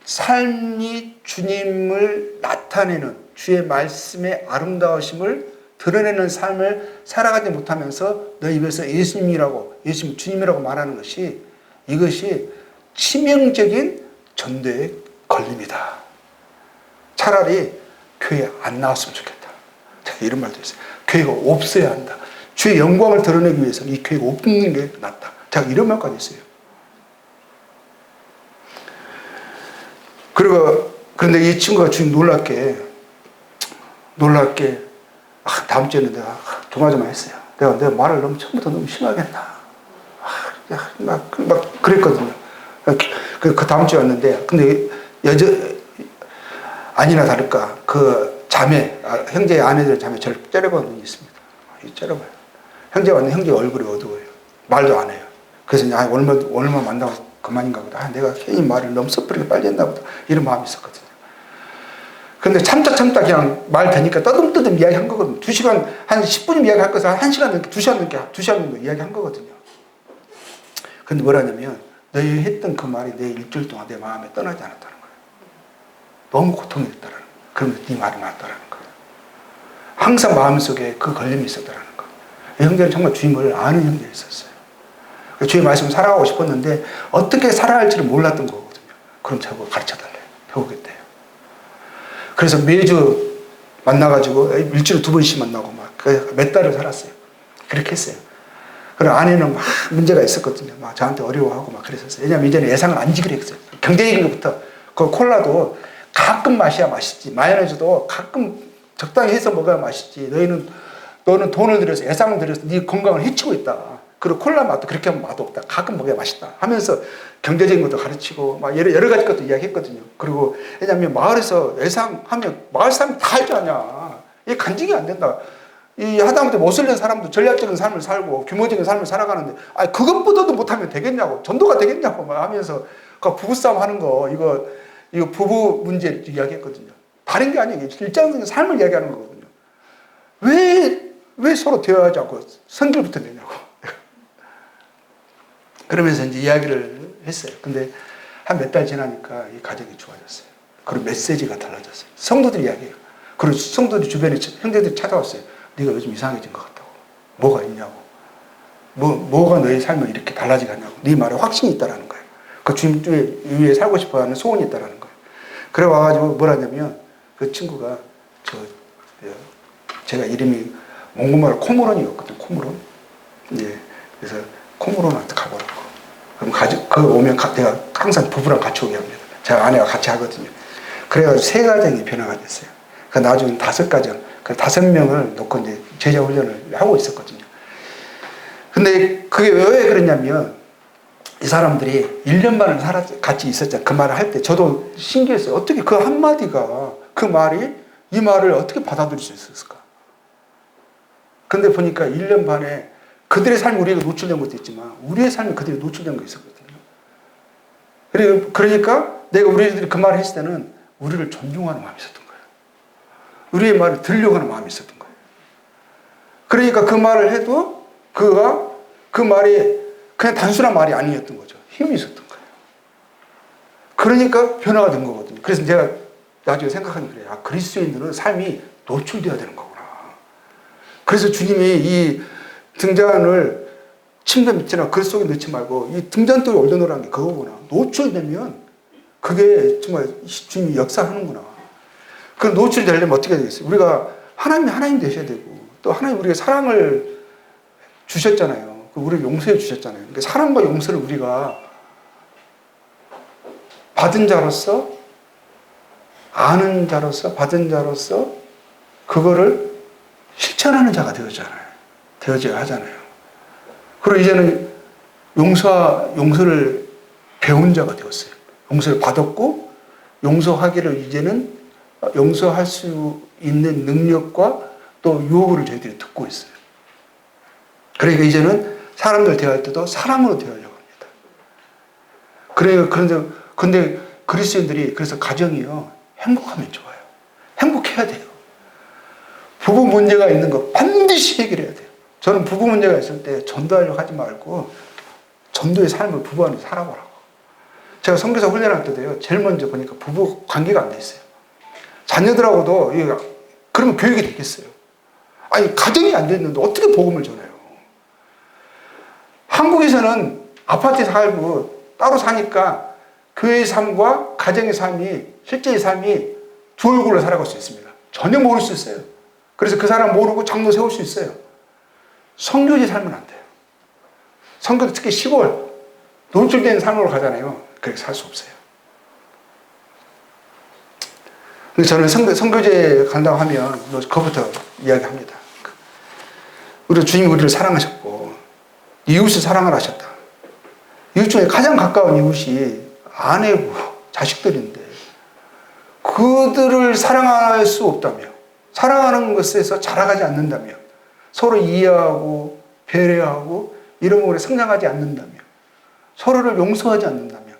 S1: 삶이 주님을 나타내는 주의 말씀의 아름다우심을 드러내는 삶을 살아가지 못하면서 너 입에서 예수님 주님이라고 말하는 것이 이것이 치명적인 전도의 걸림이다. 차라리 교회 안 나왔으면 좋겠다. 이런 말도 있어요. 교회가 없어야 한다. 주의 영광을 드러내기 위해서는 이 교회가 없는 게 낫다. 제가 이런 말까지 있어요. 그런데 이 친구가 주님 놀랍게 다음 주에는 내가 조마조마했어요. 내가 말을 너무 처음부터 너무 심하게 했나. 막 그랬거든요. 그 다음 주에 왔는데 근데 아니나 다를까 그 자매 형제의 아내들 자매 저를 째려보는 분이 있습니다. 째려봐요. 형제 왔는데 형제 얼굴이 어두워요. 말도 안 해요. 그래서 얼마 만나고 그만인가 보다. 내가 괜히 말을 너무 섣부르게 빨리 했나 보다. 이런 마음이 있었거든요. 근데 참다 그냥 말 되니까 떠듬떠듬 이야기한 거거든요. 2시간, 한 10분이면 이야기할 것을 한 1시간 넘게, 2시간 넘게 이야기한 거거든요. 근데 뭐라냐면, 너희 했던 그 말이 내 일주일 동안 내 마음에 떠나지 않았다는 거예요. 너무 고통이 됐다는 거예요. 그러면서 네 말이 맞다라는 거예요. 항상 마음속에 그 걸림이 있었다는 거예요. 이 형제는 정말 주님을 아는 형제였었어요. 주의 말씀을 살아가고 싶었는데, 어떻게 살아야 할지를 몰랐던 거거든요. 그럼 저거 가르쳐달래요. 배우겠대요. 그래서 매주 만나가지고 일주일에 2번씩 만나고 막 몇 달을 살았어요. 그렇게 했어요. 그리고 아내는 막 문제가 있었거든요. 막 저한테 어려워하고 막 그랬었어요. 왜냐면 이제는 예상을 안 지기로 했어요. 경제적인 것부터. 그 콜라도 가끔 마셔야 맛있지. 마요네즈도 가끔 적당히 해서 먹어야 맛있지. 너는 돈을 들여서 예상을 들여서 네 건강을 해치고 있다. 그리고 콜라 맛도 그렇게 하면 맛없다. 가끔 먹어야 맛있다. 하면서 경제적인 것도 가르치고 막 여러 가지 것도 이야기했거든요. 그리고 왜냐하면 마을에서 예상하면 마을 사람이 다 할 줄 아냐. 이게 간직이 안 된다. 이 하다못해 못살린 사람도 전략적인 삶을 살고 규모적인 삶을 살아가는데 그것보다도 못하면 되겠냐고. 전도가 되겠냐고 막 하면서 그 부부싸움 하는 거 이거 부부 문제 이야기했거든요. 다른 게 아니에요. 일상적인 삶을 이야기하는 거거든요. 왜 서로 대화하지 않고 선결부터 내냐고. 그러면서 이제 이야기를 했어요. 근데 한 몇 달 지나니까 이 가정이 좋아졌어요. 그리고 메시지가 달라졌어요. 성도들이 이야기해요. 그리고 성도들이 주변에 형제들이 찾아왔어요. 네가 요즘 이상해진 것 같다고. 뭐가 있냐고. 뭐가 너의 삶을 이렇게 달라지게 하냐고. 네 말에 확신이 있다라는 거예요. 그 주님 위에 살고 싶어 하는 소원이 있다라는 거예요. 그래 와가지고 뭐라냐면 그 친구가 제가 이름이 몽고마을 코모론이었거든. 코모론. 예. 그래서 코모론한테 가보라고. 그럼 오면 내가 항상 부부랑 같이 오게 합니다. 제가 아내가 같이 하거든요. 그래가지고 3가정이 변화가 됐어요. 그 나중에 5가정, 그 5명을 놓고 이제 제자 훈련을 하고 있었거든요. 근데 그게 왜 그러냐면 이 사람들이 1년 반을 같이 있었잖아요. 그 말을 할 때 저도 신기했어요. 어떻게 그 한마디가 이 말을 어떻게 받아들일 수 있었을까? 근데 보니까 1년 반에 그들의 삶이 우리에게 노출된 것도 있지만 우리의 삶이 그들이 노출된 거 있었거든요. 그러니까 내가 우리들이 그 말을 했을 때는 우리를 존중하는 마음이 있었던 거예요. 우리의 말을 들으려고 하는 마음이 있었던 거예요. 그러니까 그 말을 해도 그 말이 그냥 단순한 말이 아니었던 거죠. 힘이 있었던 거예요. 그러니까 변화가 된 거거든요. 그래서 제가 나중에 생각하니 그래요. 그리스도인들은 삶이 노출되어야 되는 거구나. 그래서 주님이 이 등잔을 침대 밑이나 글 속에 넣지 말고 이 등잔 속에 올려놓으라는 게 그거구나. 노출되면 그게 정말 주님이 역사하는구나. 그 노출되려면 어떻게 되겠어요? 우리가 하나님 되셔야 되고, 또 하나님 우리가 사랑을 주셨잖아요. 우리를 용서해 주셨잖아요. 그러니까 사랑과 용서를 우리가 받은 자로서, 아는 자로서, 받은 자로서 그거를 실천하는 자가 되어져야 하잖아요. 그리고 이제는 용서를 배운 자가 되었어요. 용서를 받았고, 용서하기를 이제는 용서할 수 있는 능력과 또 유혹을 저희들이 듣고 있어요. 그러니까 이제는 사람들 대할 때도 사랑으로 대하려고 합니다. 근데 그리스도인들이 그래서 가정이요, 행복하면 좋아요. 행복해야 돼요. 부부 문제가 있는 거 반드시 해결해야 돼요. 저는 부부 문제가 있을 때 전도하려고 하지 말고 전도의 삶을 부부 안에 살아보라고. 제가 선교사 훈련할 때도요, 제일 먼저 보니까 부부 관계가 안 돼 있어요. 자녀들하고도, 그러면 교육이 되겠어요. 아니, 가정이 안 됐는데 어떻게 복음을 전해요? 한국에서는 아파트에 살고 따로 사니까 교회의 삶과 가정의 삶이, 실제의 삶이 두 얼굴로 살아갈 수 있습니다. 전혀 모를 수 있어요. 그래서 그 사람 모르고 장로 세울 수 있어요. 선교지 살면 안 돼요. 선교도 특히 시골, 노출된 삶으로 가잖아요. 그렇게 살 수 없어요. 저는 선교제 간다고 하면 그것부터 이야기합니다. 우리 주님이 우리를 사랑하셨고 이웃을 사랑을 하셨다. 이웃 중에 가장 가까운 이웃이 아내고 자식들인데 그들을 사랑할 수 없다며, 사랑하는 것에서 자라가지 않는다며, 서로 이해하고 배려하고 이런 부분에 성장하지 않는다며, 서로를 용서하지 않는다며,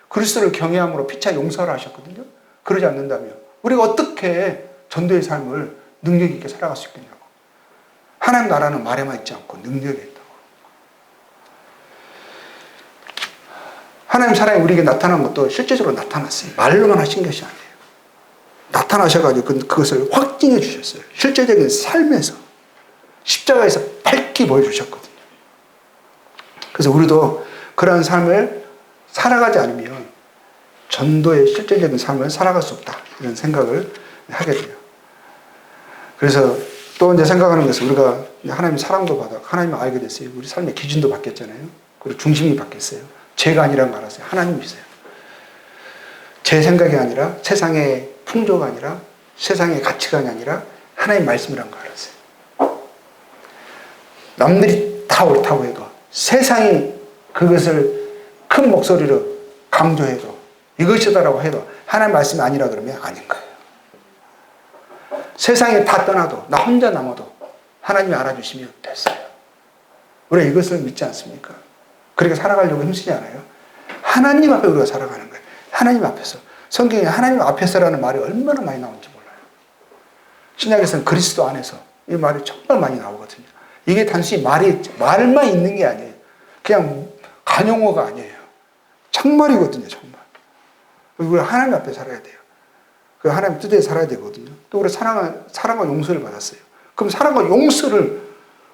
S1: 그리스도를 경외함으로 피차 용서를 하셨거든요. 그러지 않는다며 우리가 어떻게 전도의 삶을 능력 있게 살아갈 수 있겠냐고. 하나님 나라는 말에만 있지 않고 능력에 있다고. 하나님 사랑이 우리에게 나타난 것도 실제적으로 나타났어요. 말로만 하신 것이 아니에요. 나타나셔가지고 그것을 확증해 주셨어요. 실제적인 삶에서, 십자가에서 밝히 보여주셨거든요. 그래서 우리도 그러한 삶을 살아가지 않으면 전도의 실제적인 삶을 살아갈 수 없다, 이런 생각을 하게 돼요. 그래서 또 이제 생각하는 것은 우리가 하나님의 사랑도 받아, 하나님을 알게 됐어요. 우리 삶의 기준도 바뀌었잖아요. 그리고 중심이 바뀌었어요. 제가 아니라는 걸 알았어요. 하나님이세요. 제 생각이 아니라, 세상의 풍조가 아니라, 세상의 가치관이 아니라 하나님의 말씀이라는 걸 알았어요. 남들이 다 옳다고 해도, 세상이 그것을 큰 목소리로 강조해도, 이것이다라고 해도 하나님 말씀이 아니라 그러면 아닌 거예요. 세상에 다 떠나도, 나 혼자 남아도 하나님이 알아주시면 됐어요. 우리가 이것을 믿지 않습니까? 그렇게 살아가려고 힘쓰지 않아요? 하나님 앞에 우리가 살아가는 거예요. 하나님 앞에서. 성경에 하나님 앞에서라는 말이 얼마나 많이 나오는지 몰라요. 신약에서는 그리스도 안에서, 이 말이 정말 많이 나오거든요. 이게 단순히 말만 있는 게 아니에요. 그냥 관용어가 아니에요. 정말이거든요, 정말. 우리가 하나님 앞에 살아야 돼요. 그 하나님 뜻에 살아야 되거든요. 또 우리 사랑과 용서를 받았어요. 그럼 사랑과 용서를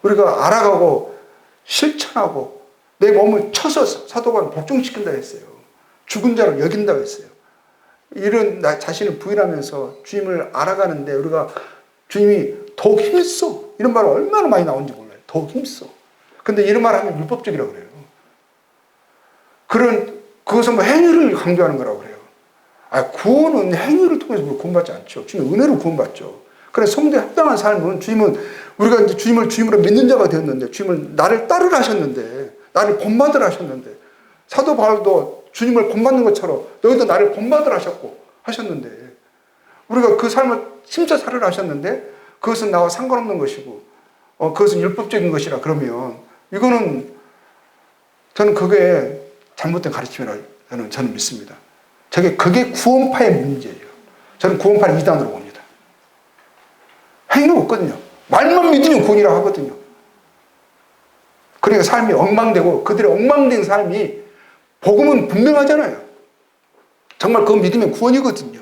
S1: 우리가 알아가고 실천하고 내 몸을 쳐서 사도가 복종시킨다 했어요. 죽은 자를 여긴다고 했어요. 이런 나 자신을 부인하면서 주님을 알아가는데 우리가 주님이 더욱 힘써, 이런 말이 얼마나 많이 나오는지 몰라요. 더욱 힘써. 근데 이런 말 하면 율법적이라고 그래요. 그것은 뭐 행위를 강조하는 거라고 그래요. 구원은 행위를 통해서 구원받지 않죠. 주님 은혜로 구원받죠. 그래서 성도에 합당한 삶은 우리가 이제 주님을 주님으로 믿는 자가 되었는데, 주님을 나를 따르라 하셨는데, 나를 본받으라 하셨는데, 사도 바울도 주님을 본받는 것처럼 너희도 나를 본받으라 하셨는데, 우리가 그 삶을 힘써 살으라 하셨는데, 그것은 나와 상관없는 것이고, 그것은 율법적인 것이라 그러면, 이거는 저는 그게 잘못된 가르침이라고 저는 믿습니다. 그게 구원파의 문제예요. 저는 구원파를 이단으로 봅니다. 행위가 없거든요. 말만 믿으면 구원이라고 하거든요. 그러니까 삶이 엉망되고, 그들의 엉망된 삶이, 복음은 분명하잖아요. 정말 그거 믿으면 구원이거든요.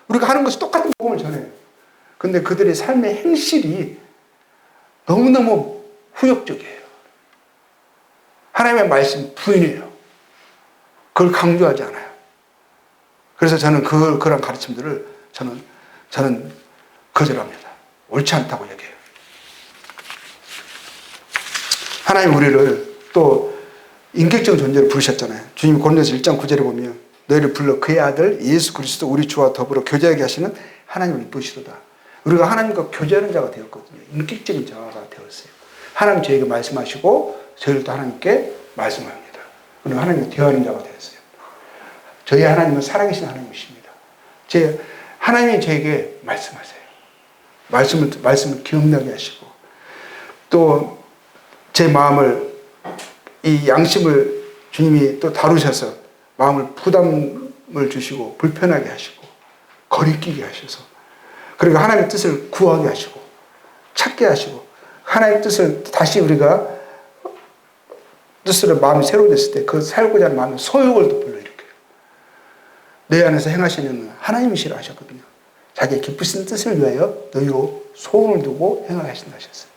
S1: 우리가 하는 것이 똑같은 복음을 전해요. 근데 그들의 삶의 행실이 너무너무 후욕적이에요. 하나님의 말씀 부인해요. 그걸 강조하지 않아요. 그래서 저는 그런 가르침들을 저는 거절합니다. 옳지 않다고 얘기해요. 하나님 우리를 또 인격적인 존재로 부르셨잖아요. 주님이 고린도서 1장 9절에 보면 너희를 불러 그의 아들 예수 그리스도 우리 주와 더불어 교제하게 하시는 하나님을 이쁘시도다. 우리가 하나님과 교제하는 자가 되었거든요. 인격적인 자가 되었어요. 하나님 저에게 말씀하시고 저희를 또 하나님께 말씀합니다. 우리는 하나님과 대화하는 자가 되었어요. 저희 하나님은 살아계신 하나님이십니다. 하나님이 저에게 말씀하세요. 말씀을 기억나게 하시고 또 제 마음을 이 양심을 주님이 또 다루셔서 마음을 부담을 주시고 불편하게 하시고 거리끼게 하셔서 그리고 하나님의 뜻을 구하게 하시고 찾게 하시고 하나님의 뜻을 다시 우리가 뜻으로 마음이 새로워졌을 때 그 살고자 하는 마음의 소욕을 또 불러일으켜요. 내 안에서 행하시는 하나님이시라 하셨거든요. 자기의 기쁘신 뜻을 위하여 너희로 소원을 두고 행하게 하신다 하셨어요.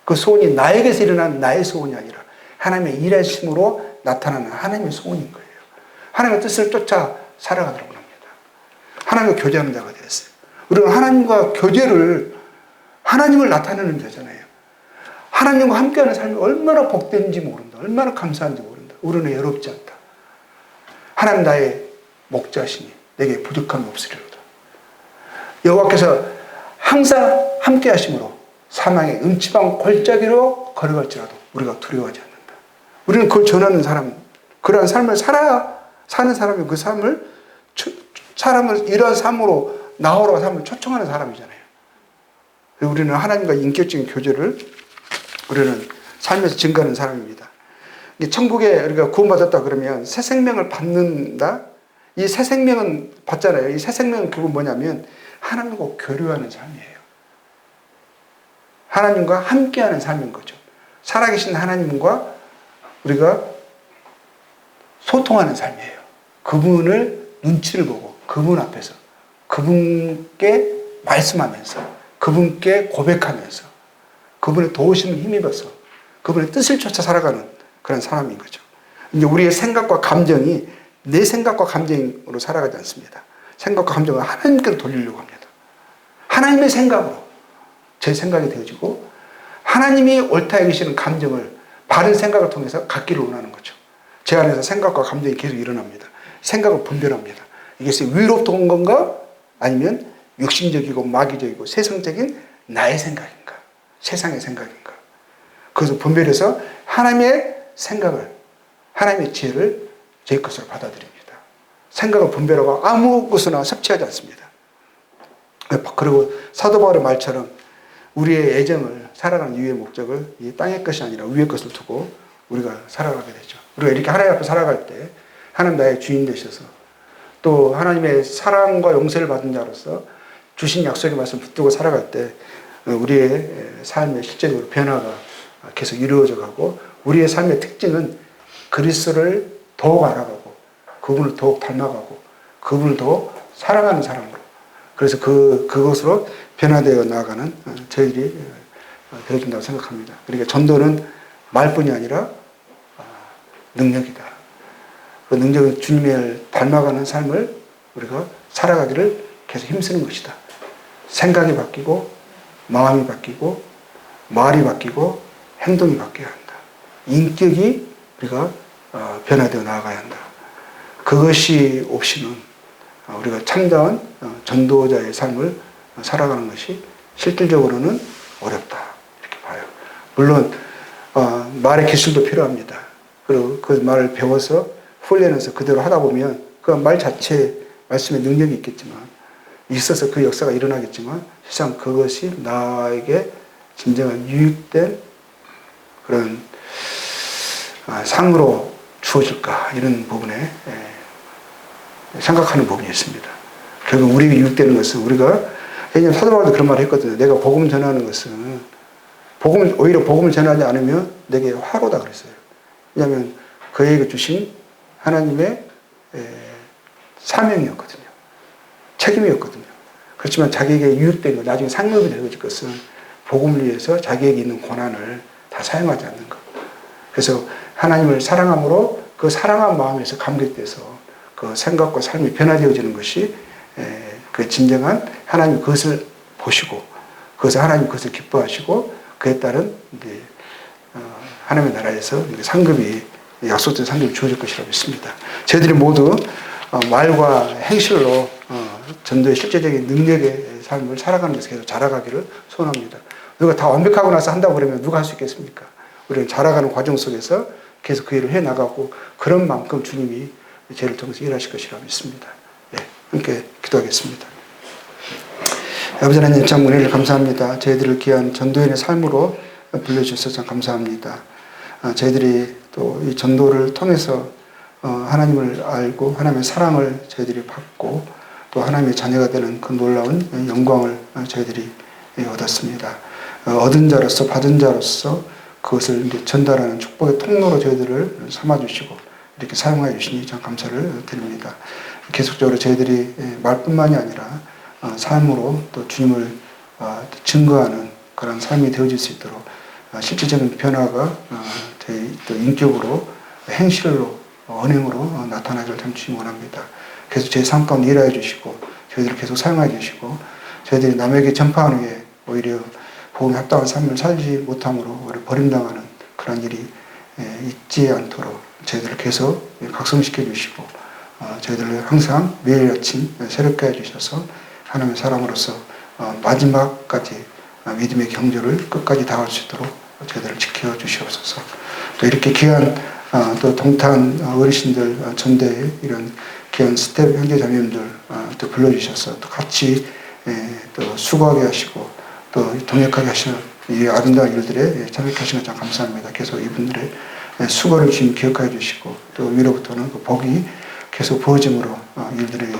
S1: 그 소원이 나에게서 일어난 나의 소원이 아니라 하나님의 일하심으로 나타나는 하나님의 소원인 거예요. 하나님의 뜻을 쫓아 살아가도록 합니다. 하나님과 교제하는 자가 되었어요. 우리는 하나님과 교제를 하나님을 나타내는 자잖아요. 하나님과 함께하는 삶이 얼마나 복된지 모른다. 얼마나 감사한지 모른다. 우리는 외롭지 않다. 하나님 나의 목자시니 내게 부족함이 없으리로다. 여호와께서 항상 함께하심으로 사망의 음침한 골짜기로 걸어갈지라도 우리가 두려워하지 않는다. 우리는 그걸 전하는 사람, 그러한 삶을 사는 사람이 그 삶을 이러한 삶으로 나오라고 삶을 초청하는 사람이잖아요. 우리는 하나님과 인격적인 교제를 우리는 삶에서 증거하는 사람입니다. 천국에 우리가 구원받았다 그러면 새 생명을 받는다. 이 새 생명은 받잖아요. 이 새 생명은 그건 뭐냐면 하나님과 교류하는 삶이에요. 하나님과 함께하는 삶인 거죠. 살아계신 하나님과 우리가 소통하는 삶이에요. 그분을 눈치를 보고 그분 앞에서 그분께 말씀하면서 그분께 고백하면서 그분의 도우심을 힘입어서 그분의 뜻을 쫓아 살아가는 그런 사람인 거죠. 이제 우리의 생각과 감정이 내 생각과 감정으로 살아가지 않습니다. 생각과 감정을 하나님께로 돌리려고 합니다. 하나님의 생각으로 제 생각이 되어지고 하나님이 옳다 여기시는 감정을 바른 생각을 통해서 갖기를 원하는 거죠. 제 안에서 생각과 감정이 계속 일어납니다. 생각을 분별합니다. 이것이 위로부터 온 건가? 아니면 육신적이고 마귀적이고 세상적인 나의 생각인가? 세상의 생각인가? 그것을 분별해서 하나님의 생각을, 하나님의 지혜를 제 것으로 받아들입니다. 생각을 분별하고 아무 것이나 섭취하지 않습니다. 그리고 사도 바울의 말처럼 우리의 애정을 살아가는 이유의 목적을 이 땅의 것이 아니라 위의 것을 두고 우리가 살아가게 되죠. 우리가 이렇게 하나님 앞에 살아갈 때 하나님 나의 주인 되셔서 또 하나님의 사랑과 용서를 받은 자로서 주신 약속의 말씀 붙들고 살아갈 때 우리의 삶의 실제적으로 변화가 계속 이루어져 가고 우리의 삶의 특징은 그리스도를 더욱 알아가고 그분을 더욱 닮아가고 그분을 더욱 사랑하는 사람으로 그래서 그것으로 변화되어 나아가는 저희들이 되어준다고 생각합니다. 그러니까 전도는 말뿐이 아니라 능력이다. 그 능력은 주님을 닮아가는 삶을 우리가 살아가기를 계속 힘쓰는 것이다. 생각이 바뀌고 마음이 바뀌고 말이 바뀌고 행동이 바뀌어야 한다. 인격이 우리가 변화되어 나아가야 한다. 그것이 없이는 우리가 참다운 전도자의 삶을 살아가는 것이 실질적으로는 어렵다. 이렇게 봐요. 물론 말의 기술도 필요합니다. 그리고 그 말을 배워서 훈련해서 그대로 하다 보면 그 말 자체에 말씀의 능력이 있겠지만 있어서 그 역사가 일어나겠지만 실상 그것이 나에게 진정한 유익된 그런 상으로 주어질까 이런 부분에 생각하는 부분이 있습니다. 결국 우리에게 유익되는 것은 우리가 왜냐하면 사도 바울도 그런 말을 했거든요. 내가 복음을 전하는 것은 오히려 복음을 전하지 않으면 내게 화로다 그랬어요. 왜냐하면 그에게 주신 하나님의 사명이었거든요. 책임이었거든요. 그렇지만 자기에게 유익된 것, 나중에 상급이 되어질 것은 복음을 위해서 자기에게 있는 권한을 다 사용하지 않는 것. 그래서 하나님을 사랑함으로 그 사랑한 마음에서 감격돼서 그 생각과 삶이 변화되어지는 것이 그 진정한 하나님 그것을 보시고 그것을 하나님 그것을 기뻐하시고 그에 따른 이제 하나님의 나라에서 상급이 약속된 상급이 주어질 것이라고 믿습니다. 저희들이 모두 말과 행실로 전도의 실제적인 능력의 삶을 살아가는 데서 계속 자라가기를 소원합니다. 누가 다 완벽하고 나서 한다고 그러면 누가 할 수 있겠습니까? 우리는 자라가는 과정 속에서 계속 그 일을 해나가고 그런 만큼 주님이 저희를 통해서 일하실 것이라고 믿습니다. 네, 함께 기도하겠습니다. 아버지 하나님 참 은혜를 감사합니다. 저희들을 귀한 전도인의 삶으로 불러주셔서 참 감사합니다. 저희들이 또 이 전도를 통해서 하나님을 알고 하나님의 사랑을 저희들이 받고 또 하나님의 자녀가 되는 그 놀라운 영광을 저희들이 얻었습니다. 얻은 자로서 받은 자로서 그것을 이제 전달하는 축복의 통로로 저희들을 삼아주시고 이렇게 사용하여 주시니 참 감사를 드립니다. 계속적으로 저희들이 말뿐만이 아니라 삶으로 또 주님을 증거하는 그런 삶이 되어질 수 있도록 실질적인 변화가 저희 또 인격으로 행실로 언행으로 나타나기를 참 주님 원합니다. 계속 저희 삶 가운데 일하여 주시고 저희들을 계속 사용하여 주시고 저희들이 남에게 전파한 후에 오히려 복음에 합당한 삶을 살지 못함으로 우리 버림당하는 그런 일이 있지 않도록 저희들을 계속 각성시켜 주시고 저희들을 항상 매일 아침 새롭게 해주셔서 하나님의 사람으로서 마지막까지 믿음의 경주를 끝까지 다할 수 있도록 저희들을 지켜주시옵소서. 또 이렇게 귀한 또 동탄 어르신들 전대에 이런 귀한 스텝 형제자매님들 또 불러주셔서 또 같이 또 수고하게 하시고 또 동역하게 하시는 이 아름다운 일들에 참여하시는 것 참 감사합니다. 계속 이분들의 수고를 주님 기억하여 주시고 또 위로부터는 그 복이 계속 부어짐으로 일들을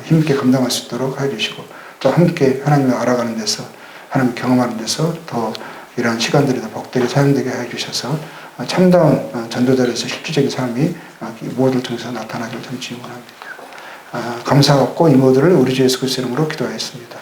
S1: 힘있게 감당할 수 있도록 하여 주시고 또 함께 하나님을 알아가는 데서 하나님을 경험하는 데서 더 이러한 시간들이 더 복되게 사용되게 하여 주셔서 참다운 전도자로서 실질적인 삶이 이 모두를 통해서 나타나기를 참 주님 원합니다. 감사하고 이 모두를 우리 주 예수 그리스도 이름으로 기도하였습니다.